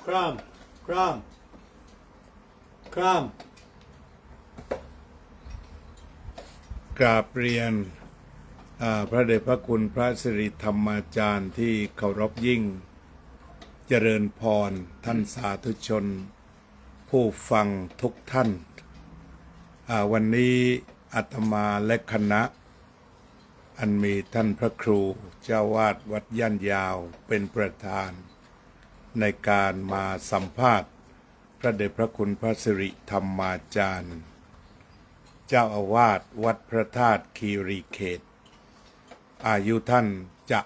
ครามครามครามกราบเรียนพระเดชพระคุณพระสิริธรรมาจารย์ที่เคารพยิ่งเจริญพรท่านสาธุชนผู้ฟังทุกท่านวันนี้อาตมาและคณะอันมีท่านพระครูเจ้าวาดวัดย่านยาวเป็นประธานในการมาสัมภาษณ์พระเดชพระคุณพระสิริธรรมาจารย์เจ้าอาวาสวัดพระธาตุคีรีเขตอายุท่านจะ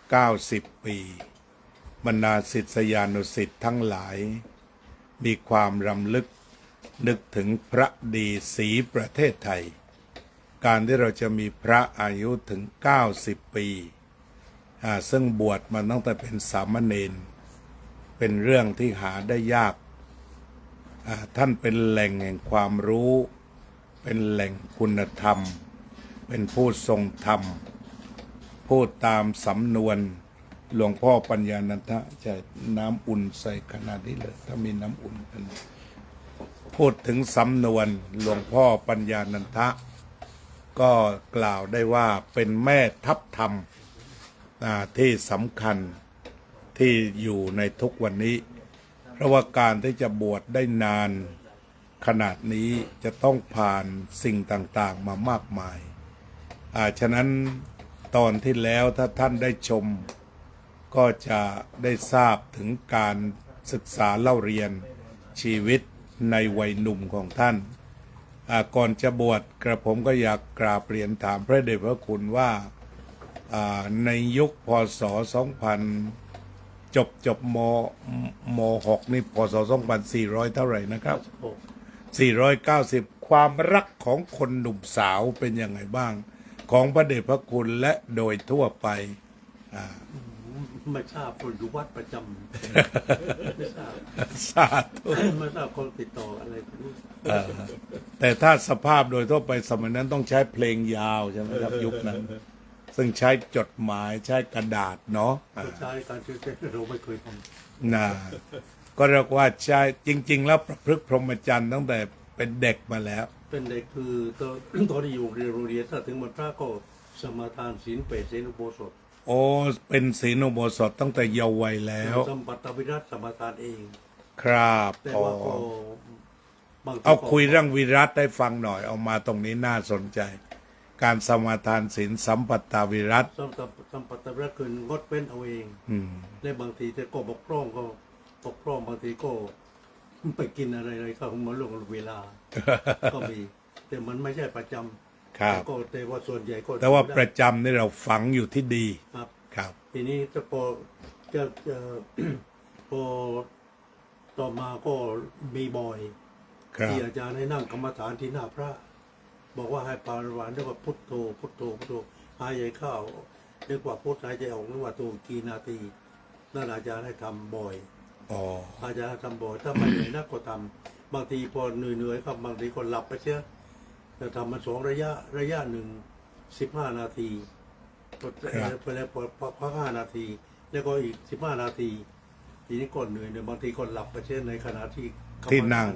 90 ปีบรรดาศิษยานุศิษย์ทั้งหลายมีความรำลึกนึกถึงพระดีศรีประเทศไทยการที่เราจะมีพระอายุถึง90 ปีซึ่งบวชมาตั้งแต่เป็นสามเณรเป็นเรื่องที่หาได้ยากท่านเป็นแหล่งแห่งความรู้เป็นแหล่งคุณธรรมเป็นผู้ทรงธรรมพูดตามสำนวนหลวงพ่อปัญญานันทะจะน้ำอุ่นใส่ขนาดนี้เลยถ้ามีน้ำอุ่นกันพูดถึงสำนวนหลวงพ่อปัญญานันทะก็กล่าวได้ว่าเป็นแม่ทัพธรรมที่สำคัญที่อยู่ในทุกวันนี้เพราะว่าการที่จะบวชได้นานขนาดนี้จะต้องผ่านสิ่งต่างๆมามากมายฉะนั้นตอนที่แล้วถ้าท่านได้ชมก็จะได้ทราบถึงการศึกษาเล่าเรียนชีวิตในวัยหนุ่มของท่านก่อนจะบวชกระผมก็อยากกราบเรียนถามพระเดชพระคุณว่าในยุคพศ 2000จบม.6 นี่พศ 2400 เท่าไหร่นะครับ490ความรักของคนหนุ่มสาวเป็นยังไงบ้างของพระเดชพระคุณและโดยทั่วไปไม่ทราบคนอยู่วัดประจำไม่ทราบสาธุ ไม่ทราบคนติดต่ออะไรแต่ถ้าสภาพโดยทั่วไปสมัยนั้นต้องใช้เพลงยาวใช่ไหมครับยุคนั้นซึ่งใช้จดหมายใช้กระดาษเนาะใช้การชื่อเราไม่เคยทำก็เรียกว่าใช้จริงๆแล้วประพฤติพรหมจรรย์ตั้งแต่เป็นเด็กมาแล้วเป็นเด็กคือตอนที่อยู่เรียนโรงเรียนถ้าถึงวันพระก็สมาทานศีลเปรตศีลอุโบสถโอ้เป็นศีลอุโบสถตั้งแต่เยาว์วัยแล้วสัมปัตตวิรัตสมาทานเองครับแต่ว่าก็เอาคุยเรื่องวิรัตได้ฟังหน่อยเอามาตรงนี้น่าสนใจการสมาทานศีลสัมปัตตวิรัตสัมปัตตวิรัตคืองดเว้นเอาเองและบางทีแต่ก็บกพร่องบางทีก็ไปกินอะไรเข้ามาล่วงเวลาก็มีแต่มันไม่ใช่ประจำครับก็แต่ว่าส่วนใหญ่ก็แต่ว่าประจำนี่เราฝังอยู่ที่ดีครับทีนี้จะพอต่อมาก็มีบ่อยที่อาจารย์ให้นั่งกรรมฐานที่หน้าพระบอกว่าให้ปารวานเรียกว่าพุทโธพุทโธพุทโธหายใจเข้าเรียกว่าพุทหายใจออกเรียกว่าตัวกี่นาทีนั่นอาจารย์ให้ทำบ่อยอาจารย์ทำบ่อยถ้าไม่เหนื่อยนักก็ทำบางทีพอเหนื่อยครับบางทีคนหลับไปเชียจะทำมา2 ระยะหนึ่ง15 นาทีไปแล้วพอ5 นาทีแล้วก็อีก15 นาทีทีนี้ก่อนเหนื่อยบางทีคนหลับไปเช่นในขณะที่นั่ง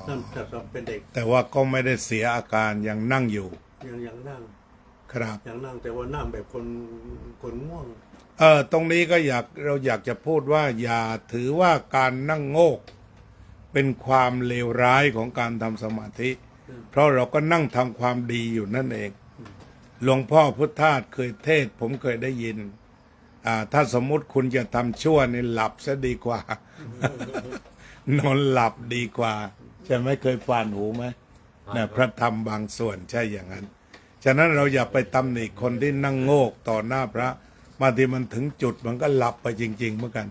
นั่นจะเป็นเด็กแต่ว่าก็ไม่ได้เสียอาการยังนั่งอยู่ยังนั่งครับยังนั่งแต่ว่านั่งแบบคนง่วงตรงนี้ก็เราอยากจะพูดว่าอย่าถือว่าการนั่งโงกเป็นความเลวร้ายของการทำสมาธิเพราะเราก็นั่งทำความดีอยู่นั่นเองหลวงพ่อพุทธทาสเคยเทศผมเคยได้ยินถ้าสมมุติคุณจะทำชั่วนี่หลับซะดีกว่านอนหลับดีกว่าใช่ไหมเคยฟังหูไหมนะพระธรรมบางส่วนใช่อย่างนั้นฉะนั้นเราอย่าไปตำหนิคนที่นั่งโงกต่อหน้าพระบางทีมันถึงจุดมันก็หลับไปจริงๆเหมือนกัน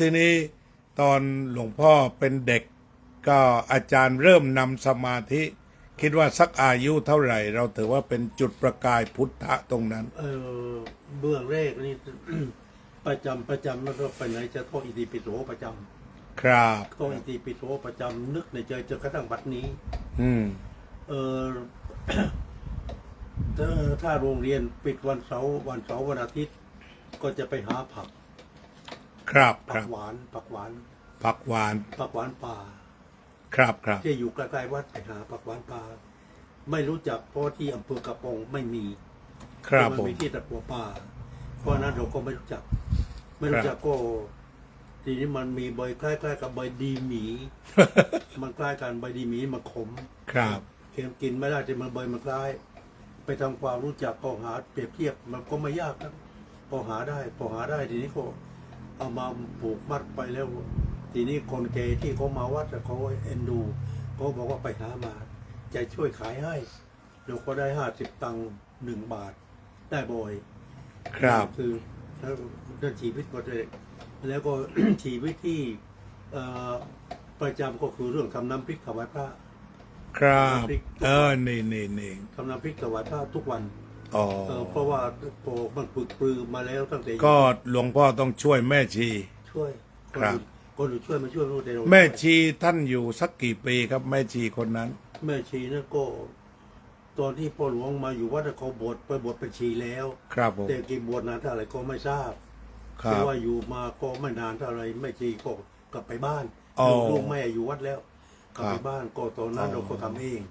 ทีนี้ตอนหลวงพ่อเป็นเด็กก็อาจารย์เริ่มนำสมาธิคิดว่าสักอายุเท่าไหร่เราถือว่าเป็นจุดประกายพุทธะตรงนั้นเบื้องแรกนี่ ประจำแล้วก็ไปไหนจะท่องอิติปิโสประจำครับท่องอิติปิโสประจำนึกในใจจนกระทั่งบัดนี้ถ้าโรงเรียนปิดวันเสาร์วันอาทิตย์ก็จะไปหาผับ ครับค ผั รั ก บ หวานผักหวาน ผักหวาน ผักหวานป่า ครับครับ ที่อยู่ใกล้ๆวัดไปหาผักหวานป่าไม่รู้จักเพราะที่อำเภอกระปงไม่มี ครับ มัน ผม มีที่ตัดหัวป่าเพราะฉะนั้นเราก็ไม่รู้จัก ไม่รู้จักก็ทีนี้มันมีใบคล้ายๆกับใบดีหมี มันคล้ายกันใบดีหมีมันขม ครับ เค็มกินไม่ได้แต่มันใบมันคล้าย ไปทำความรู้จักก็หาเปรียบเทียบมันก็ไม่ยากนะพอหาได้ทีนี้ก็เอามาปลูกมัดไปแล้ว ทีนี้คนเกที่เขามาวัดเขาเอ็นดูเขาบอกว่าไปหามาจะช่วยขายให้เราก็ได้50 ตังค์1 บาท ได้บ่อย ครับ คือเรื่องชีวิตก็ได้แล้วก็ ชีวิตที่ประจำก็คือเรื่องทำน้ำพริกถวายพระ ครับนี่ ทำน้ำพริกถวายพระทุกวัน อ๋อ เพราะว่าโปมันปึกปลือมาแล้วตั้งแต่ ก็หลวงพ่อต้องช่วยแม่ชี ช่วย ครับ คนอื่นช่วยไม่ช่วยไม่รู้แต่เรา แม่ชีท่านอยู่สักกี่ปีครับแม่ชีคนนั้น แม่ชีนั่นก็ ตอนที่พ่อหลวงมาอยู่วัดเขาบวชไปบวชเป็นชีแล้ว ครับผม แต่กี่บวชนานเท่าไหร่ก็ไม่ทราบ ครั แต่ บ ว่าอยู่มาก็ไม่นานเท่าไหร่แม่ชีก็กลับไปบ้าน อ๋อ ลูกแม่อยู่วัดแล้ว กลับไป ครับ บ้านก็ตอนนั้น อ๋อ เราก็ทำเอง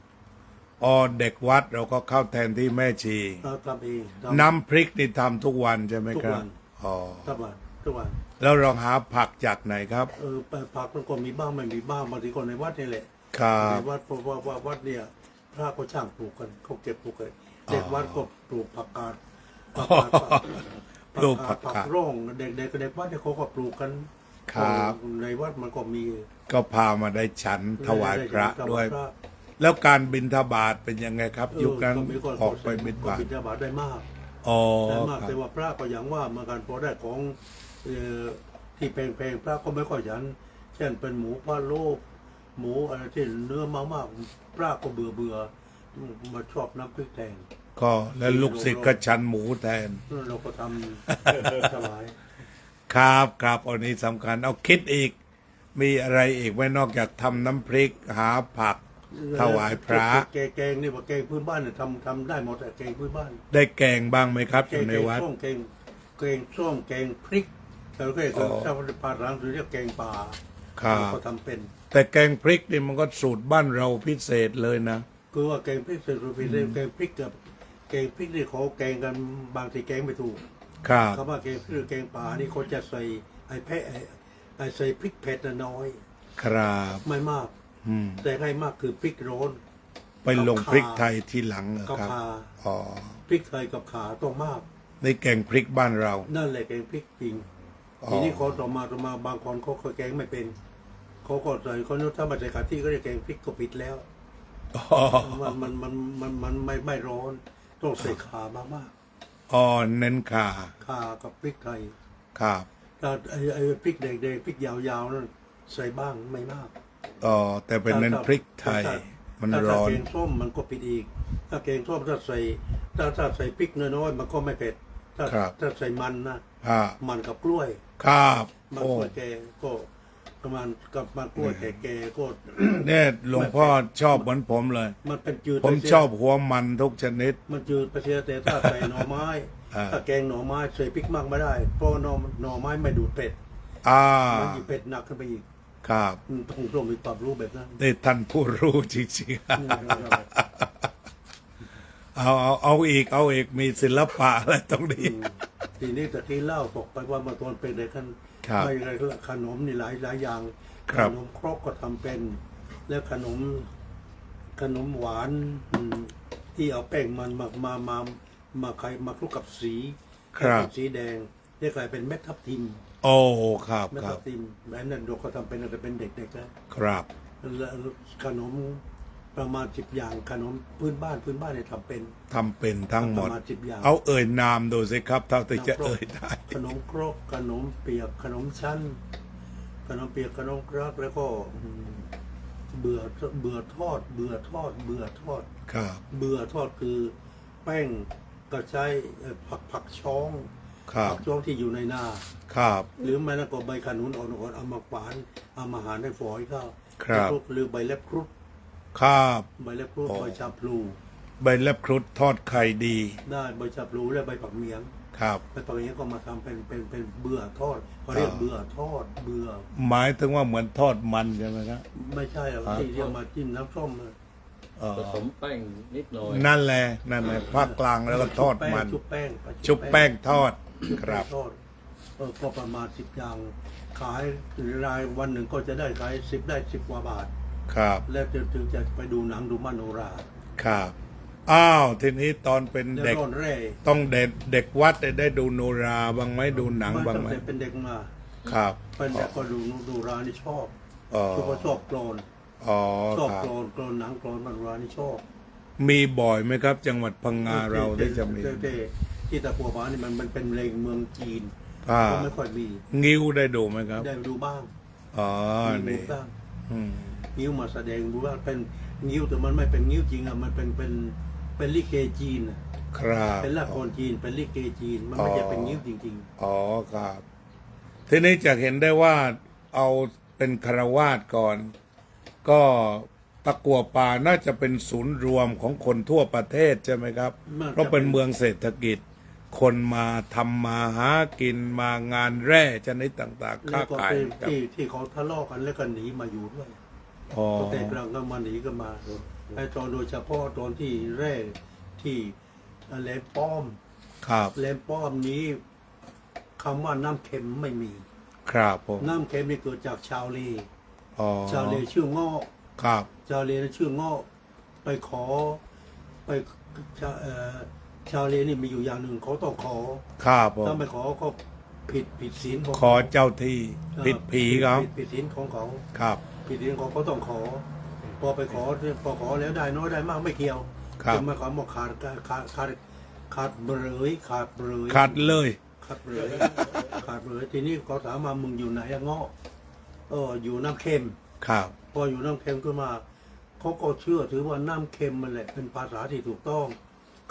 อ๋อเด็กวัดเราก็เข้าแทนที่แม่ชี เราทำเอง น้ำพริกนี่ทำทุกวันใช่ไหมครับ ทุกวัน อ๋อ ทุกวันทุกวัน แล้วเราหาผักจากไหนครับ ไปผักมันก็มีบ้างไม่มีบ้างบางทีก็ในวัดนี่แหละ ครับ ในวัดเพราะว่าวัดเนี่ยพระก็ช่างปลูกกันเขาเก็บปลูกกันเด็กวัดก็ปลูกผักกาด ปลูกผักกาด ผักร่องเด็กวัดเนี่ยเขาก็ปลูกกัน ครับ ในวัดมันก็มี ก็พามาได้ฉันถวายพระ ถ ด้วย พระ แล้วการบิณฑบาตเป็นยังไงครับ ยุคนั้น ก็ ออกไปบิณฑบาต บิณฑบาตได้มาก อ๋อ ได้มาก ครับ แต่ว่าพระก็อย่างว่าเหมือนกันพอได้ของที่แพงๆพระก็ไม่ค่อยฉัน เช่นเป็นหมูพะโล้หมูอะไรที่เนื้อมากๆพระก็เบื่อมาชอบน้ำพริกแทน ก็แล้วลูกศิษย์ก็ฉันหมูแทน เราก็ทำถวาย ครับครับอันนี้สำคัญเอาคิดอีก มีอะไรอีกไหม่นอกจากทำน้ำพริกหาผัก ถวายพระ แกงนี่ว่าแกงพื้นบ้านเนี่ยทำได้หมดแต่แกงพื้นบ้าน ได้แกงบ้างไหมครับอ แก ยู่ ง ในวัด ส้มแกงส้มแกงพริกเราก็เรียก อ๋อ ถ้าภาษาอังกฤษเรียกแกงป่า ครับ เราก็ทำเป็น แต่แกงพริกนี่มันก็สูตรบ้านเราพิเศษเลยนะ คือว่าแกงพริกเสร็จรูปแกงพริกกับแกงพริกนี่เขาแกงกันบางทีแกงไม่ถูก ครับ คำว่าแกงพริกหรือแกงป่านี่เขาจะใส่ไอ้แพะไอ้ใส่พริกเผ็ดน้อย ครับ ไม่มาก อืม แต่ให้มากคือพริกโรน ไปลงพริกไทยทีหลังเหรอ กับ ครับ ขา อ๋อ พริกไทยกับขาต้องมาก ในแกงพริกบ้านเรา นั่นแหละแกงพริกจริง อ๋อ ทีนี้เขาต่อมาบางคนเขาเคยแกงไม่เป็นเขาก็ใส่เขาถ้ามาใส่กะทิก็เรียกแกงพริกก็ผิดแล้ว อ๋อ มันไม่ร้อนต้องใส่ขามาก อ๋อเน้นขา ๆขากับพริกไทย ครับ ถ้าไอ้พริกแดงๆพริกยาวๆนั่นใส่บ้างไม่มาก อ๋อแต่เป็นเน้นพริกไทย มัน ถ้า ร้อน แกงส้มมันก็ผิดอีก ถ้าแกงส้มถ้าใส่พริกน้อยๆมันก็ไม่เผ็ดถ้าใส่มันนะ อ่า มันกับกล้วย ครับ มัน โอ้ กล้วยแกก็ประมาณกับมันกล้วยแกก็ เนี่ยหลวงพ่อชอบเหมือนผมเลย มันเป็นจืด ผม ไปเสีย ชอบหัวมันทุกชนิด มันจืดไปเสียแต่ถ้าใส่หน่อไม้ อ่า ถ้าแกงหน่อไม้ใส่พริกมากไม่ได้เพราะหน่อไม้ไม่ดูดเผ็ด อ่า มันยิ่งเผ็ดหนักขึ้นไปอีก ครับ ต้องมีปรับรู้แบบนั้น นี่ท่านผู้รู้จริงๆเอาอีกมีศิลปะอะไรตรงนี้ ทีนี้ตะกี้เล่าบอกไปว่ามาตอนเป็นเด็กกัน ครับ ไม่อะไรขนมนี่หลายอย่าง ครับ ขนมครกก็ทำเป็น แล้วขนมหวานที่เอาแป้งมันมาคลุกกับสี ครับ สีแดงเรียกอะไรเป็นเม็ดทับทิม โอ้ครับ เม็ด ครั ทั บบ ทิมแบบนั้นเราก็ทำเป็นตั้งแต่เป็นเด็กๆแล้ว ครับ แล้วขนมประมาณ10 อย่างขนมพื้นบ้านเนี่ยทำเป็น ทำเป็นทั้งหมด ประมาณ10 อย่าง เอาเอ่ยนามดูสิครับเท่าที่จะเอ่ยได้ ขนมครกขนมเปียกขนมชั้น ขนมเปียกขนมครกแล้วก็เบื่อทอด เบื่อทอด ครับ เบื่อทอดคือแป้งก็ใช้ผักช้อง ครับ ผักช้องที่อยู่ในนา ครับ หรือไม่นั่นก็ใบขนุนอ่อนๆเอามาฝานเอามาหั่นให้ฝอยเข้า ครับ หรือใบเล็บครุฑ ครับ ใบเล็บครุฑ อ๋อ ใบชาพลู ใบเล็บครุฑทอดไข่ดี ได้ใบชาพลูและใบผักเมียง ครับ ไปปักอย่างนี้ก็มาทำเป็นเบื่อทอดเขาเรียกเบื่อทอดเบื่อ หมายถึงว่าเหมือนทอดมันใช่ไหมครับ ไม่ใช่หรอกที่เรียกมาจิ้มน้ำส้มเลย ผสมแป้งนิดหน่อย นั่นแหละภาคกลางแล้วก็ทอดมัน ชุบแป้ง ชุบแป้งทอดครับ ทอดก็ประมาณ10 อย่างขายรายวันหนึ่งก็จะได้ขายได้10 กว่าบาท ครับ แล้วถึงจะไปดูหนังดูมโนรา ครับอ้าวทีนี้ตอนเป็น แล้ว เด็ก ร่อนแร่ ต้องเด็กวัดได้ดูโนราบ้างไหมดูหนังบ้าง ตั้ง ไหม แต่เป็นเด็กมา ครับ เป็นเด็กก็ดูรานี่ชอบ อ๋อ ชอบโกลน อ๋อ ชอบ ครับ โกลนหนังโกลนมโนรานี่ชอบ มีบ่อยไหมครับ จังหวัดพังงาเราได้จะมี ที่ตะกัวบ้านนี่มันเป็นเพลงเมืองจีน อ่า ก็ไม่ค่อยมี งิ้วได้ดูไหมครับ ได้ดูบ้าง อ๋อ ดู นี่ บ้าง อืม งิ้วมาแสดงดูว่าเป็นงิ้วแต่มันไม่เป็นงิ้วจริงอ่ะมันเป็นลิเกจีนอ่ะ ครับ เป็นละครจีนเป็นลิเกจีนมันไม่ใช่เป็นงิ้วจริง อ๋อครับ ทีนี้จะเห็นได้ว่าเอาเป็นคารวาสก่อน ก็ตะกั่วป่าน่าจะเป็นศูนย์รวมของคนทั่วประเทศใช่ไหมครับ น่าจะ เพราะเป็นเมืองเศรษฐกิจ คนมาทำมาหากินมางานแร่ชนิดต่าง ๆ ๆ แล้ ค้าว ก็ ขาย เป็น ครับ ที่เขาทะเลาะกันแล้วก็หนีมาอยู่ด้วย อ๋อ แต่กลางก็มาหนีกันมาไอ้ตอนโดยเฉพาะตอนที่แร่ที่แหลมป้อม ครับ แหลมป้อมนี้คำว่าน้ำเค็มไม่มี ครับผม น้ำเค็มนี่เกิดจากชาวเล อ๋อ ชาวเลชื่อง้อ ครับ ชาวเลนั้นชื่อง้อไปขอไปชาวเลนี่มีอยู่อย่างหนึ่งเขาต้องขอ ครับผม ถ้าไม่ขอก็ผิดศีลของ ขอเจ้าที่ผิดผีเขา ผิดศีลของเขา ครับ ผิดศีลของเขาต้องขอ พอไปขอแล้วได้น้อยได้มากไม่เกี่ยว ครับ จะมาขอบอกขาดเบรยขาดเบรย ขัดเลย ขาดเบรยขาดเบรยทีนี้เขาถามมามึงอยู่ไหนอะง้ออยู่น้ำเค็ม ครับ พออยู่น้ำเค็มขึ้นมาเขาก็เชื่อถือว่าน้ำเค็มมันแหละเป็นภาษาที่ถูกต้อง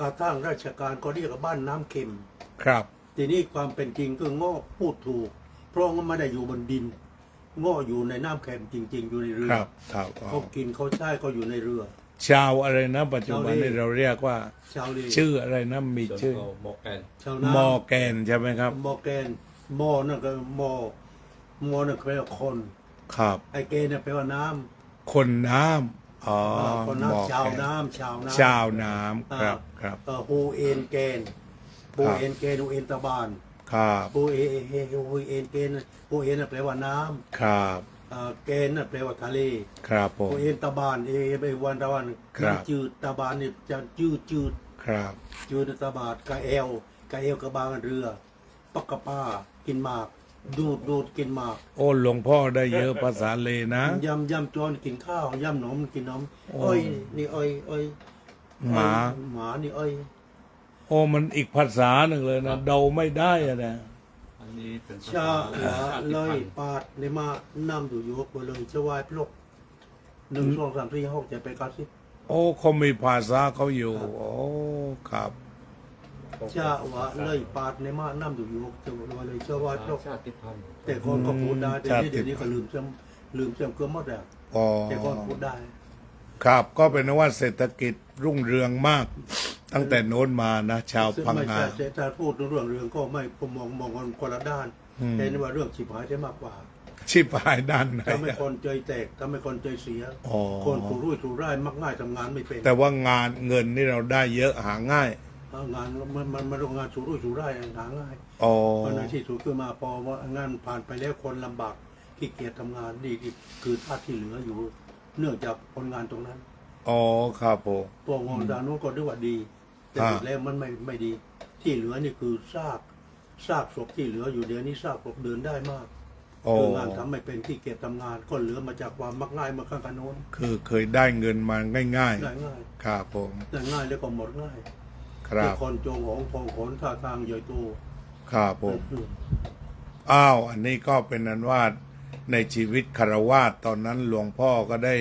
กระทั่งราชการก็เรียกว่าบ้านน้ำเค็ม ครับ ทีนี้ความเป็นจริงก็ง้อพูดถูก เพราะว่าไม่ได้อยู่บนดินง้ออยู่ในน้ำเค็มจริง ๆ อยู่ในเรือ ครับครับอ๋อ เขากินเขาใช้ก็อยู่ในเรือ ชาวอะไรนะ ปัจจุบันนี้เราเรียกว่า ชาวเล ชื่ออะไรนะมี จน ชื่อ เขาหมกแอน ชาว ม นา อแกนใช่ไหมครับ มอแกนมอนั่นก็มอนั่นแปลว่าคน ครับ ไอเกนเนี่ยแปลว่าน้ คนน้ำอ๋อ ำคน มอ น้ำชาว แกน น้ำชาวน้ำ ชาวน้ำครับครับ ฮูเอ็นเกนฮูเอ็นเกนฮูเอ็นตะบาน ครับ ฮูเอ็นเกนฮูเอ็นน่ะแปลว่าน้ ครับ ำเกนน่ะแปลว่าทะเล ครับผม ฮูเอ็นตะบานไปวันตะวัน ครับ จืดตะบานนี่จะจืด ครับ จืดตะบานกะเอลกะบางเรือปักกะป้ากินหมากดูดกินหมาก โอ้หลวงพ่อได้เยอะภาษาเลยนะ ยำจอนกินข้าวยำหนมกินหนม โอ้ อ้อยนี่อ้อย หมา หมานี่อ้อย โอ้มันอีกภาษาหนึ่งเลยนะเดาไม่ได้อะนะ อันนี้เป็นภา ชา ษา หวา ชาติ เล พั ย นธุ์ ปาดในมานำอยู่ยกไปเลยจะวายพลก1 2 3 4 6 7 8 9 10 โอ้เขามีภาษาเขาอยู่ โอ้ครับ ชาหวาเลยปาดในมานำอยู่ยกจะวายเลยจะวายพลก ชาติพันธุ์ แต่คนก็พูดได้แต่ ชาติ นี่เดี๋ยวนี้ก็ลืมเชื่อมเกลือหมดแล้ว อ๋อ แต่คนพูดได้ ครับก็เป็นว่าเศรษฐกิจรุ่งเรืองมาก ตั้งแต่โน้นมานะ ชาวพัง ไม่ งา ใช่แต่พูดเรื่องก็ไม่ผมมองคนละด้านเห็นว่าเรื่องฉิบหายได้มากกว่า ชิบหายด้านไหน ทำให้คนใจแตกทำให้คนใจเสีย อ๋อ คนถูรุ่ยถูร่ายมักง่ายทำงานไม่เป็น แต่ว่างานเงินนี่เราได้เยอะหาง่าย งานมันโรงงานถูรุ่ยถูร่ายหาง่าย อ๋อ เพราะในที่สุดคือมาพอว่างานผ่านไปแล้วคนลำบากขี้เกียจทำงานนี่คือท่าที่เหลืออยู่ เนื่องจากคนงานตรงนั้น อ๋อครับผม ตัวงอนดานโน้นก็ด้วยว่าดี แต่สุดแล้วมันไม่ดี ที่เหลือนี่คือซากศพที่เหลืออยู่เดี๋ยวนี้ซากศพเดินได้มาก โอ้ คืองานทำไม่เป็นที่เกียจทำงานก็เหลือมาจากความมักง่ายมาข้างกันโน้น คือเคยได้เงินมาง่าย ได้ง่าย ๆครับผม ได้ง่ายแล้วก็หมดง่าย ครับ แต่คนโจงหองทองขนท่าทางใหญ่โต ครับผมอ้าวอันนี้ก็เป็นนั้นว่าในชีวิตคารวาสตอนนั้นหลวงพ่อก็ได้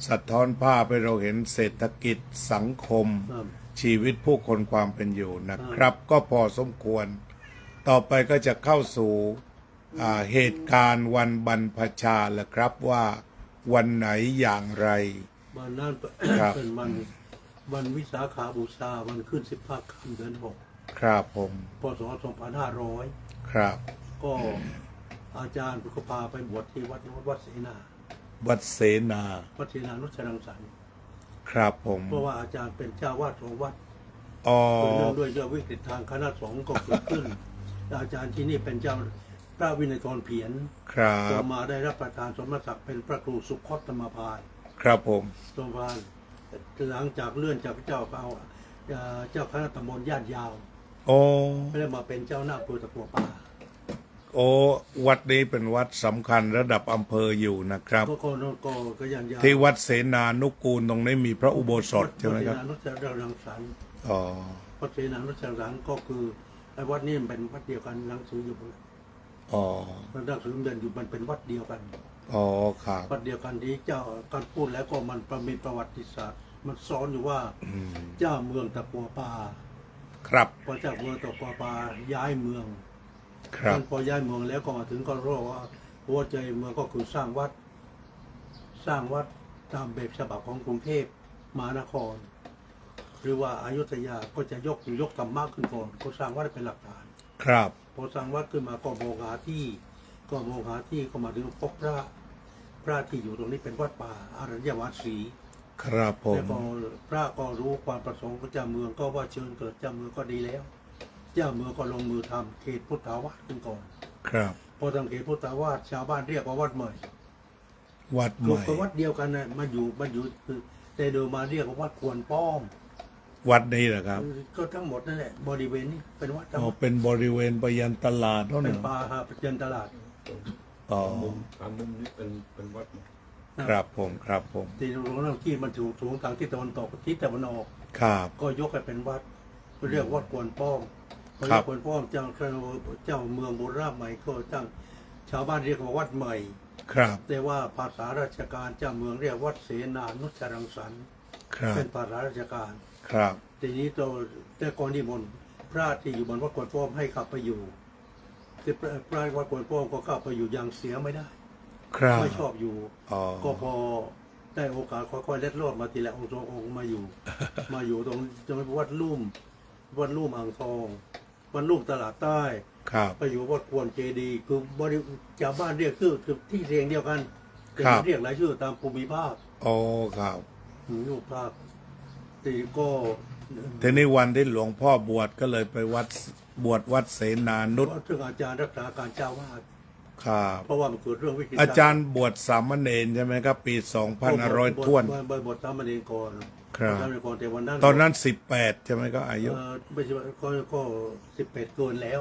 สะท้อนภาพให้เราเห็นเศรษฐกิจสังคม ครับ ชีวิตผู้คนความเป็นอยู่นะครับ ก็พอสมควร ต่อไปก็จะเข้าสู่เหตุการณ์วันบรรพชาแหละครับว่าวันไหนอย่างไร วันนั้น ครับ เป็นวันวิสาขาบูชาวันขึ้น15 ค่ำเดือน 6 ครับผม พศ 2500 ครับ ก็อาจารย์ก็พาไปบวชที่วัดโน้นวัดเสนา วัดเสนา วัดเสนานุชรังสรรค์ ครับผม เพราะว่าอาจารย์เป็นเจ้าวาดของวัด อ๋อ เนื่องด้วยวิกฤตทางคณะสงฆ์ก็เกิดขึ้น อาจารย์ที่นี่เป็นเจ้าพระวินัยกรเพียร ครั ต่อบ มาได้รับประทานสมณศักดิ์เป็นพระครูสุคตธรรมพาน ครับผม สมภารหลังจากเลื่อนจากเจ้าเอาเจ้าคณะตำบลย่านยาว โอ้ ไม่ได้มาเป็นเจ้าหน้าอำเภอตะกัวป่า โอ้วัดนี้เป็นวัดสำคัญระดับอำเภออยู่นะครับ ก็ย่านยาว ที่วัดเสนานุกูลตรงนี้มีพระอุโบสถใช่ไหมครับ วัดเสนานุชรังสรรค์ อ๋อ วัดเสนานุชรังสรรค์ก็คือไอ้วัดนี้มันเป็นวัดเดียวกันหนังสืออยู่บน อ๋อ หนังสือเรียนอยู่มันเป็นวัดเดียวกัน อ๋อครับ วัดเดียวกันที่เจ้าการพูดแล้วก็มันมีประวัติศาสตร์ มันซ้อนอยู่ว่า อืม เจ้าเมืองตะกัวป่า ครับ พอเจ้าเมืองตะกัวป่าย้ายเมือง ครับ พอย้ายเมืองแล้วก็มาถึงก็รู้ว่าหัวใจเมืองก็คือสร้างวัด สร้างวัดตามแบบฉบับของกรุงเทพมหานคร หรือว่าอยุธยาก็จะยกธรรมะขึ้นก่อนก็สร้างวัดเป็นหลักฐาน ครับ พอสร้างวัดขึ้นมาก็มองหาที่ก็มาถึงพบพระที่อยู่ตรงนี้เป็นวัดป่าอรัญญวาสี ครับผ แล้ว ม ก็พระก็รู้ความประสงค์ของเจ้าเมืองก็ว่าเชิญเกิดเจ้าเมืองก็ดีแล้ว เจ้าเมืองก็ลงมือทำเขตพุทธาวาสขึ้นก่อน ครับ พอทำเขตพุทธาวาสชาวบ้านเรียกว่าวัดใหม่ วัดให คือ ม่ เป็นวัดเดียวกันนะมันอยู่คือแต่เดิมมาเรียกว่าวัดควรป้อม วัดนี้เหรอครับ ก็ทั้งหมดนั่นแหละบริเวณนี้เป็นวัดทั้ง อ๋ ห อ มด เป็นบริเวณไปยันตลาดเท่า เป็ นั้น น ป่าฮะเป็นตลาด อ๋อ ทางมุมนี้เป็นวัดหมด ครับผมครับผม ที่ตรงนั้นที่มันสูงทางที่ตะวันตกทิศตะวันออก ครับ ก็ยกให้เป็นวัดเรียกวัดควรป้อมพอ ครั เรีย บ กควรป้อมเจ้าเมืองโบราณใหม่ก็ตั้งชาวบ้านเรียกว่าวัดใหม่ ครับ แต่ว่าภาษาราชการเจ้าเมืองเรียกวัดเสนานุชรังสรรค์ ครับ เป็นภาษาราชการ ครับ ทีนี้แต่ก่อนนิมนต์พระที่อยู่บนวัดควรป้อมให้ขับไปอยู่ที่พระวัดควรป้อมก็เข้าไปอยู่อย่างเสียไม่ได้ ครับ ไม่ชอบอยู่ อ๋อ ก็พอได้โอกาสค่อยๆเล็ดลอดมาทีละองค์สององค์มาอยู่ มาอยู่ตรงวัดลุ่มอ่างทองวัดลุ่มตลาดใต้ ครับ ไปอยู่วัดควรเจดีย์คือบริชาวบ้านเรียกคือที่เรียงเดียวกันแต่ ครับ เรียกหลายชื่อตามภูมิภาค อ๋อครับ รูปภาคตีก็ ทีนี้วันที่หลวงพ่อบวชก็เลยไปบวชวัดเสนานุช เพราะซึ่งอาจารย์รักษาการเจ้าวาด ครับ เพราะว่ามันเกิดเรื่องวิกฤต อาจารย์บวชสามเณรใช่ไหมครับ ปี2500ท้วน บทสามเณรก่อน ครับ สามเณรก่อนแต่วันนั้น ตอนนั้น18ใช่ไหมก็อายุ ไม่ใช่ก็18เกินแล้ว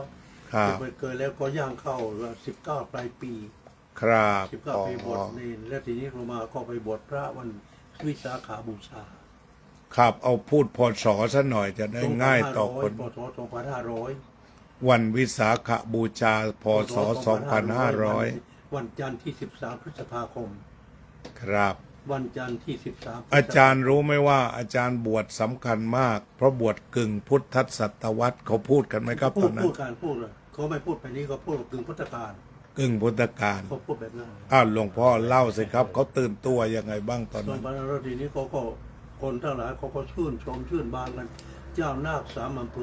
ครับ 18เกินแล้วก็ย่างเข้า19ปลายปี ครับ 19ปีบวชเนรแล้วทีนี้ลงมาก็ไปบวชพระวันวิสาขาบูชา ครับเอาพูดพศซะหน่อยจะได้ง่ายต่อคน พศ2500 วันวิสาขบูชาพศ 2500 วันจันทร์ที่13พฤษภาคม ครับ วันจันทร์ที่13 อาจารย์รู้ไหมว่าอาจารย์บวชสำคัญมาก เพราะบวชกึ่งพุทธศตวรรษเขาพูดกันไหมครับต พู อ ด นนั้น การพูดเลยเขาไม่พูดไปนี้เขาพูดกึ่งพุทธกาล กึ่งพุทธกาล เขาพูดแบบนั้น หลวงพ่อเล่าสิครับเขาตื่นตัวยังไงบ้างตอน ส่วน นั้น บรรดาทีนี้เขาก็คนทั้งหลายเขาก็ชื่นชมชื่นบานกัน เจ้านาค3อำ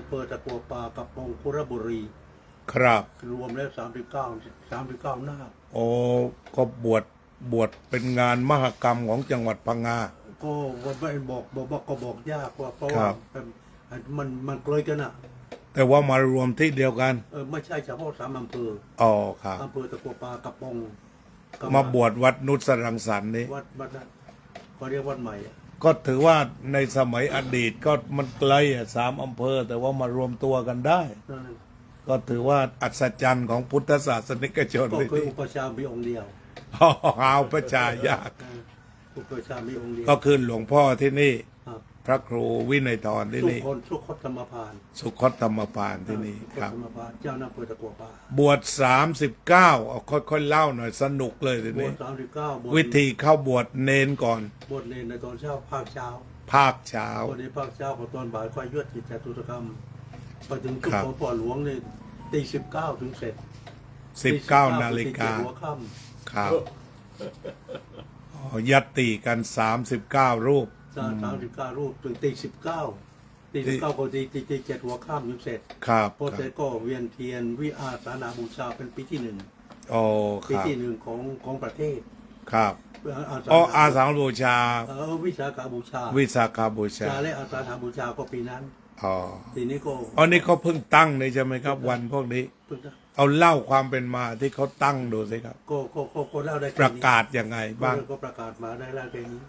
เภอตะกัวป่ากับปงคุระบุรี ครับ รวมแล้ว39นาค โอ้ก็บวชเป็นงานมหกรรมของจังหวัดพังงา ก็ไม่บอกยากว่าเพราะ ครั ว่า บ มันเกลยกันอ่ะ แต่ว่ามารวมที่เดียวกัน ไม่ใช่เฉพาะ3อำเภอ อ๋อครับ อำเภอตะกัวป่ากับปง มาบวชวัดนุสรังสรรค์นี้ วัดนั้นเขาเรียกวัดใหม่อะ ก็ถือว่าในสมัยอดีตก็มันไกล3 อำเภอ แต่ว่ามารวมตัวกันได้ นั่น ก็ถือว่าอัศจรรย์ของพุทธศาสนิกชน ก็ เลย คือ ที่ อุปชฌาย์มีองค์เดียว เอาประชายาก อุปชฌาย์มีองค์เดียว ก็คือหลวงพ่อที่นี่ ครับ พระครูวินัยทรที่ ทุก นี่ คนทุกคนธรรมพาน สุคตธรรมปานที่นี่ ทุก ครับ ธรรมพานเจ้าหน้าอำเภอตะกัวป่า บวช39เอาค่อยๆเล่าหน่อยสนุกเลยที บว นี้ ช39บวช วิธีเข้าบวชเนนก่อน บวชเนรในตอนเช้าภาคเช้า ภาคเช้า วันนี้ภาคเช้าพอตอนบ่ายค่อยยวดกิจจตุรกรรมไปถึงจุด ครับ ของพ่อหลวงนี่ตี19ถึงเสร็จ 19 นาฬิกา ตี7หัวค่ ครับยัตติกัน39 รูป ำ39รูปถึงตี19 ตีเก้าก็ตีเจ็ดหัวค่ำยังเสร็จ ครับ พอเสร็จก็เวียนเทียนวิอาสานาบูชาเป็นปีที่หนึ่ง โอ้ค ปี รับ ที่หนึ่งของประเทศ ครับอ๋ออาสาฬบูชา วิสาขาบูชา วิสาขาบูชา ชาและอาสาฬบูชาก็ปีนั้น อ๋อ ทีนี้ก็ อ๋อนี่เขาเพิ่งตั้งเลยใช่ไหมครับ วันพวกนี้ เพิ่งจะ เอาเล่าความเป็นมาที่เขาตั้งดูสิครับ ก็เล่าได้แค่ ประ นี้ กาศยังไงบ้าง ก็ประกาศมาได้แล้วแค่นี้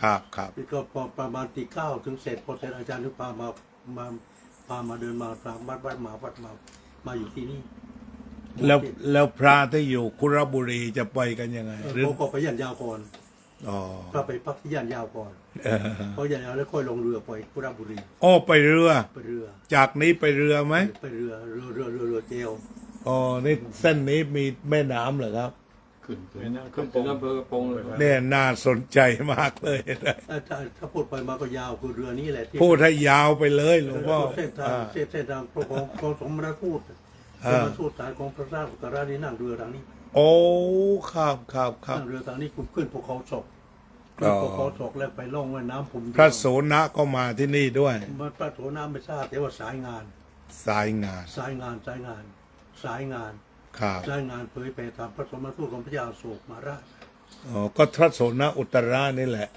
ครับครับ ก็พอประมาณตีเก้าถึงเสร็จพอเสร็จอาจารย์นึกพามาเดินมาตามวัดมาอยู่ที่นี่ แล้วพระที่อยู่คุระบุรีจะไปกันยังไงหรือ เขาก็ไปย่านยาวก่อน อ๋อ ก็ไปพักที่ย่านยาวก่อน เออ พอย่านยาวแล้วค่อยลงเรือไปกุระบุรี โอ้ไปเรือ ไปเรือ จากนี้ไปเรือไหม ไปเรือเจล อ๋อนี่เส้นนี้มีแม่น้ำเหรอครับ ขึ้นถึงอำเภอกระโปรงเลยครับ เนี่ยน่าสนใจมากเลย ถ้าพูดไปมาก็ยาวคือเรือนี้แหละที่ พูดให้ยาวไปเลยหลวงพ่อ เส้นทาง อ่า เส้นทางของสมณทูตส อ่า มณทูตสายของพระราชอุตรานี่นั่งเรือทางนี้ โอ้ครับครับครับ นั่งเรือทางนี้คุณขึ้นภูเขาศก อ๋อ ภูเขาศกแล้วไปล่องแม่น้ำผม พระโสนะก็มาที่นี่ด้วย มันพระโถน้ำไม่ทราบแต่ว่าสายงาน สายงาน สายงานครับ เผยแผ่ธรรมพระสมณทูตของพระเจ้าอโศกมหาราช อ๋อก็พระโสนะอุตรานี่แหละ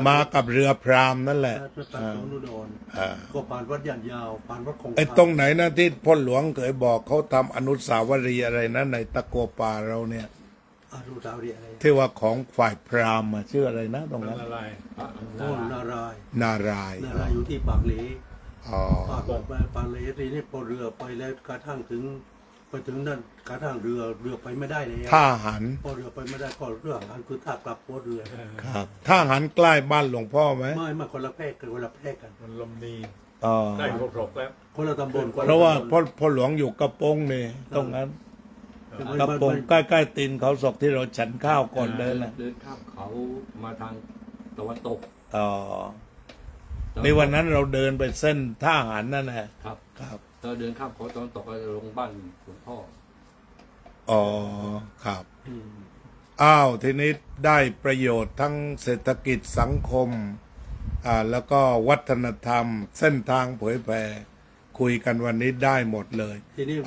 มากับเรือพรามนั่นแหละ พระตัดสนุดร อ่า ก็ผ่านวัดย่านยาวผ่านวัดคง ไอ้ คา ตรงไหนนะที่พ่อหลวงเคยบอกเขาทำอนุสาวรีย์อะไรนะในตะกัวป่าเราเนี่ย อารุสาวรีย์อะไร ที่ว่าของฝ่ายพราหมณ์อะชื่ออะไรนะตรงนั้น อะไรพระ โน่นนารายณ์ นารายณ์ อยู่ที่ปากเหล อ๋อ ปากเหลทีนี้พอเรือไปแล้วกระทั่งถึงไปถึงนั่นกระทั่งเรือไปไม่ได้เลย ท่าหัน พอเรือไปไม่ได้ก็เรื่องนั้นคือท่ากลับหัวเรือ ครับท่าหันใกล้บ้านหลวงพ่อไหม ไม่คนละแพร่กันคนละแพร่กัน มันลมดี อ๋อ ใกล้ครบแล้ว คนละตำบล เพราะว่าพ่อหลวงอยู่กระโปงนี่ตรงนั้นกระโปงใกล้ๆตีนเขาศกที่เราฉันข้าวก่อนเดินน่ะ เดินข้ามเขามาทางตะวันตก อ๋อในวันนั้นเราเดินไปเส้นท่าหันนั่นแหละ ครับ ครับ เราเดินข้ามเขาตะวันตกก็จะลงบ้านหลวงพ่อ อ๋อครับ อืม อ้าวทีนี้ได้ประโยชน์ทั้งเศรษฐกิจสังคมแล้วก็วัฒนธรรม เส้นทางเผยแผ่คุยกันวันนี้ได้หมดเลย ทีนี้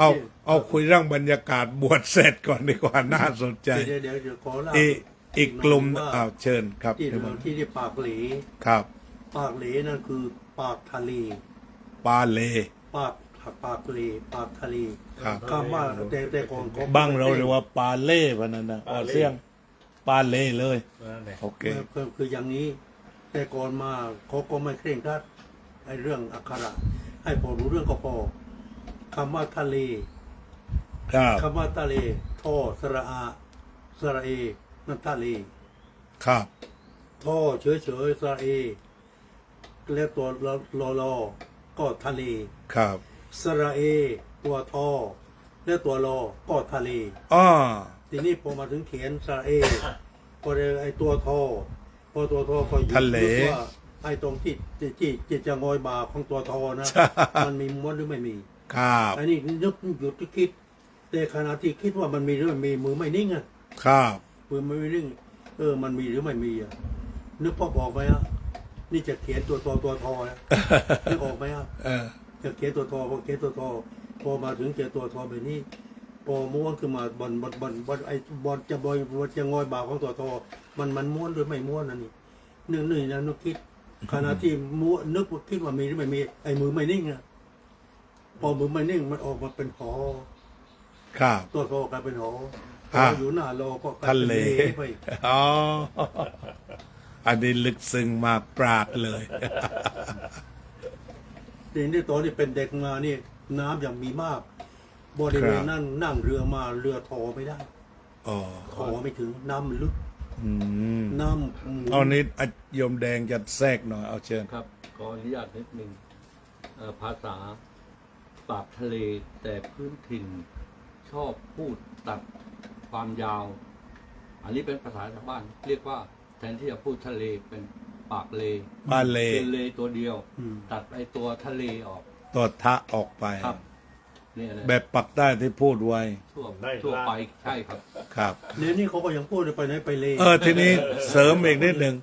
เอาคุยเรื่องบรรยากาศบวชเสร็จก่อนดีกว่าน่าสนใจ เดี๋ยวขอเล่า อีกกลุ่ม ว่า เชิญครับ ที่ปากเหล ครับ ปากเหลนั่นคือปากทะเล ปาเล ปากเหลปากทะเล ครับ คำว่าแต่ก่อนเขา บ้างเราเรียกว่าปาเล่พะนันนะออกเสียงปาเล่เลย นั่นแหละ โอเค คืออย่างนี้ แต่ก่อนมาเขาก็ไม่เคร่งครัดไอ้เรื่องอักขระ ให้พอรู้เรื่องก็พอคำว่าทะเล ครับ คำว่าทะเลท่อสระอาสระเอนั่นทะเล ครับ ท่อเฉยสระเอแล้วตัวรอก็ทะเล ครับ สระเอตัวท่อแล้วตัวรอก็ทะเล อ้อ ทีนี้พอมาถึงเขียนสระเอพอไอตัวท่อพอตัวท่อก็อยู่ ทะเล นึกว่าไอตรงที่จะงอยบาของตัวท่อนะ มันมีม้วนหรือไม่มี ครับ อันนี้นึกหยุดคิด แต่ขณะที่คิดว่ามันมีหรือไม่มีมือไม่นิ่งอ่ะ ครับ มือไม่นิ่งมันมีหรือไม่มีอ่ะนึกพอบอกไหมอ่ะนี่จะเขียนตัวทอนะนึกออกไหมอ่ะ เออ จะเขียนตัวทอพอเขียนตัวทอพอมาถึงเขียนตัวทอแบบนี้พอม้วนขึ้นมาบนไอ้บอลจะงอยบาของตัวทอมันม้วนหรือไม่ม้วนนั่นนี่นึกนะนึกคิดขณะที่ม้วนนึกคิดว่ามีหรือไม่มีไอ้มือไม่นิ่งอ่ะพอมือไม่นิ่งมันออกมาเป็นหอ ครับ ตัวทอกลายเป็นหอ อ่า อยู่หน้ารอก็กลาย ทะ เป็น เล ไป อ๋ออันนี้ลึกซึ้งมากปราดเลย ทีนี้ตอนที่เป็นเด็กมานี่น้ำอย่างมีมาก บริเวณ ครับ นั่งเรือมาเรือทอไม่ได้ อ๋อ ทอไม่ถึงน้ำมันลึก อืม น้ำหมุน เอานิดโยมแดงจะแทรกหน่อยเอาเชิญ ครับขออนุญาตนิดนึงภาษาปากทะเลแต่พื้นถิ่นชอบพูดตัดความยาว อันนี้เป็นภาษาชาวบ้าน เรียกว่าแทนที่จะพูดทะเลเป็นปากเล ปาเล เป็นเลตัวเดียว อืม ตัดไอตัวทะเลออก ตัวทะออกไป ครับเนี่ยนะ แบบปักใต้ที่พูดไว้ ทั่วไปใช่ครับ ครับ เดี๋ยวนี้เขาก็ยังพูดไปไหนไปเลย ทีนี้เสริมอีกนิดหนึ่ง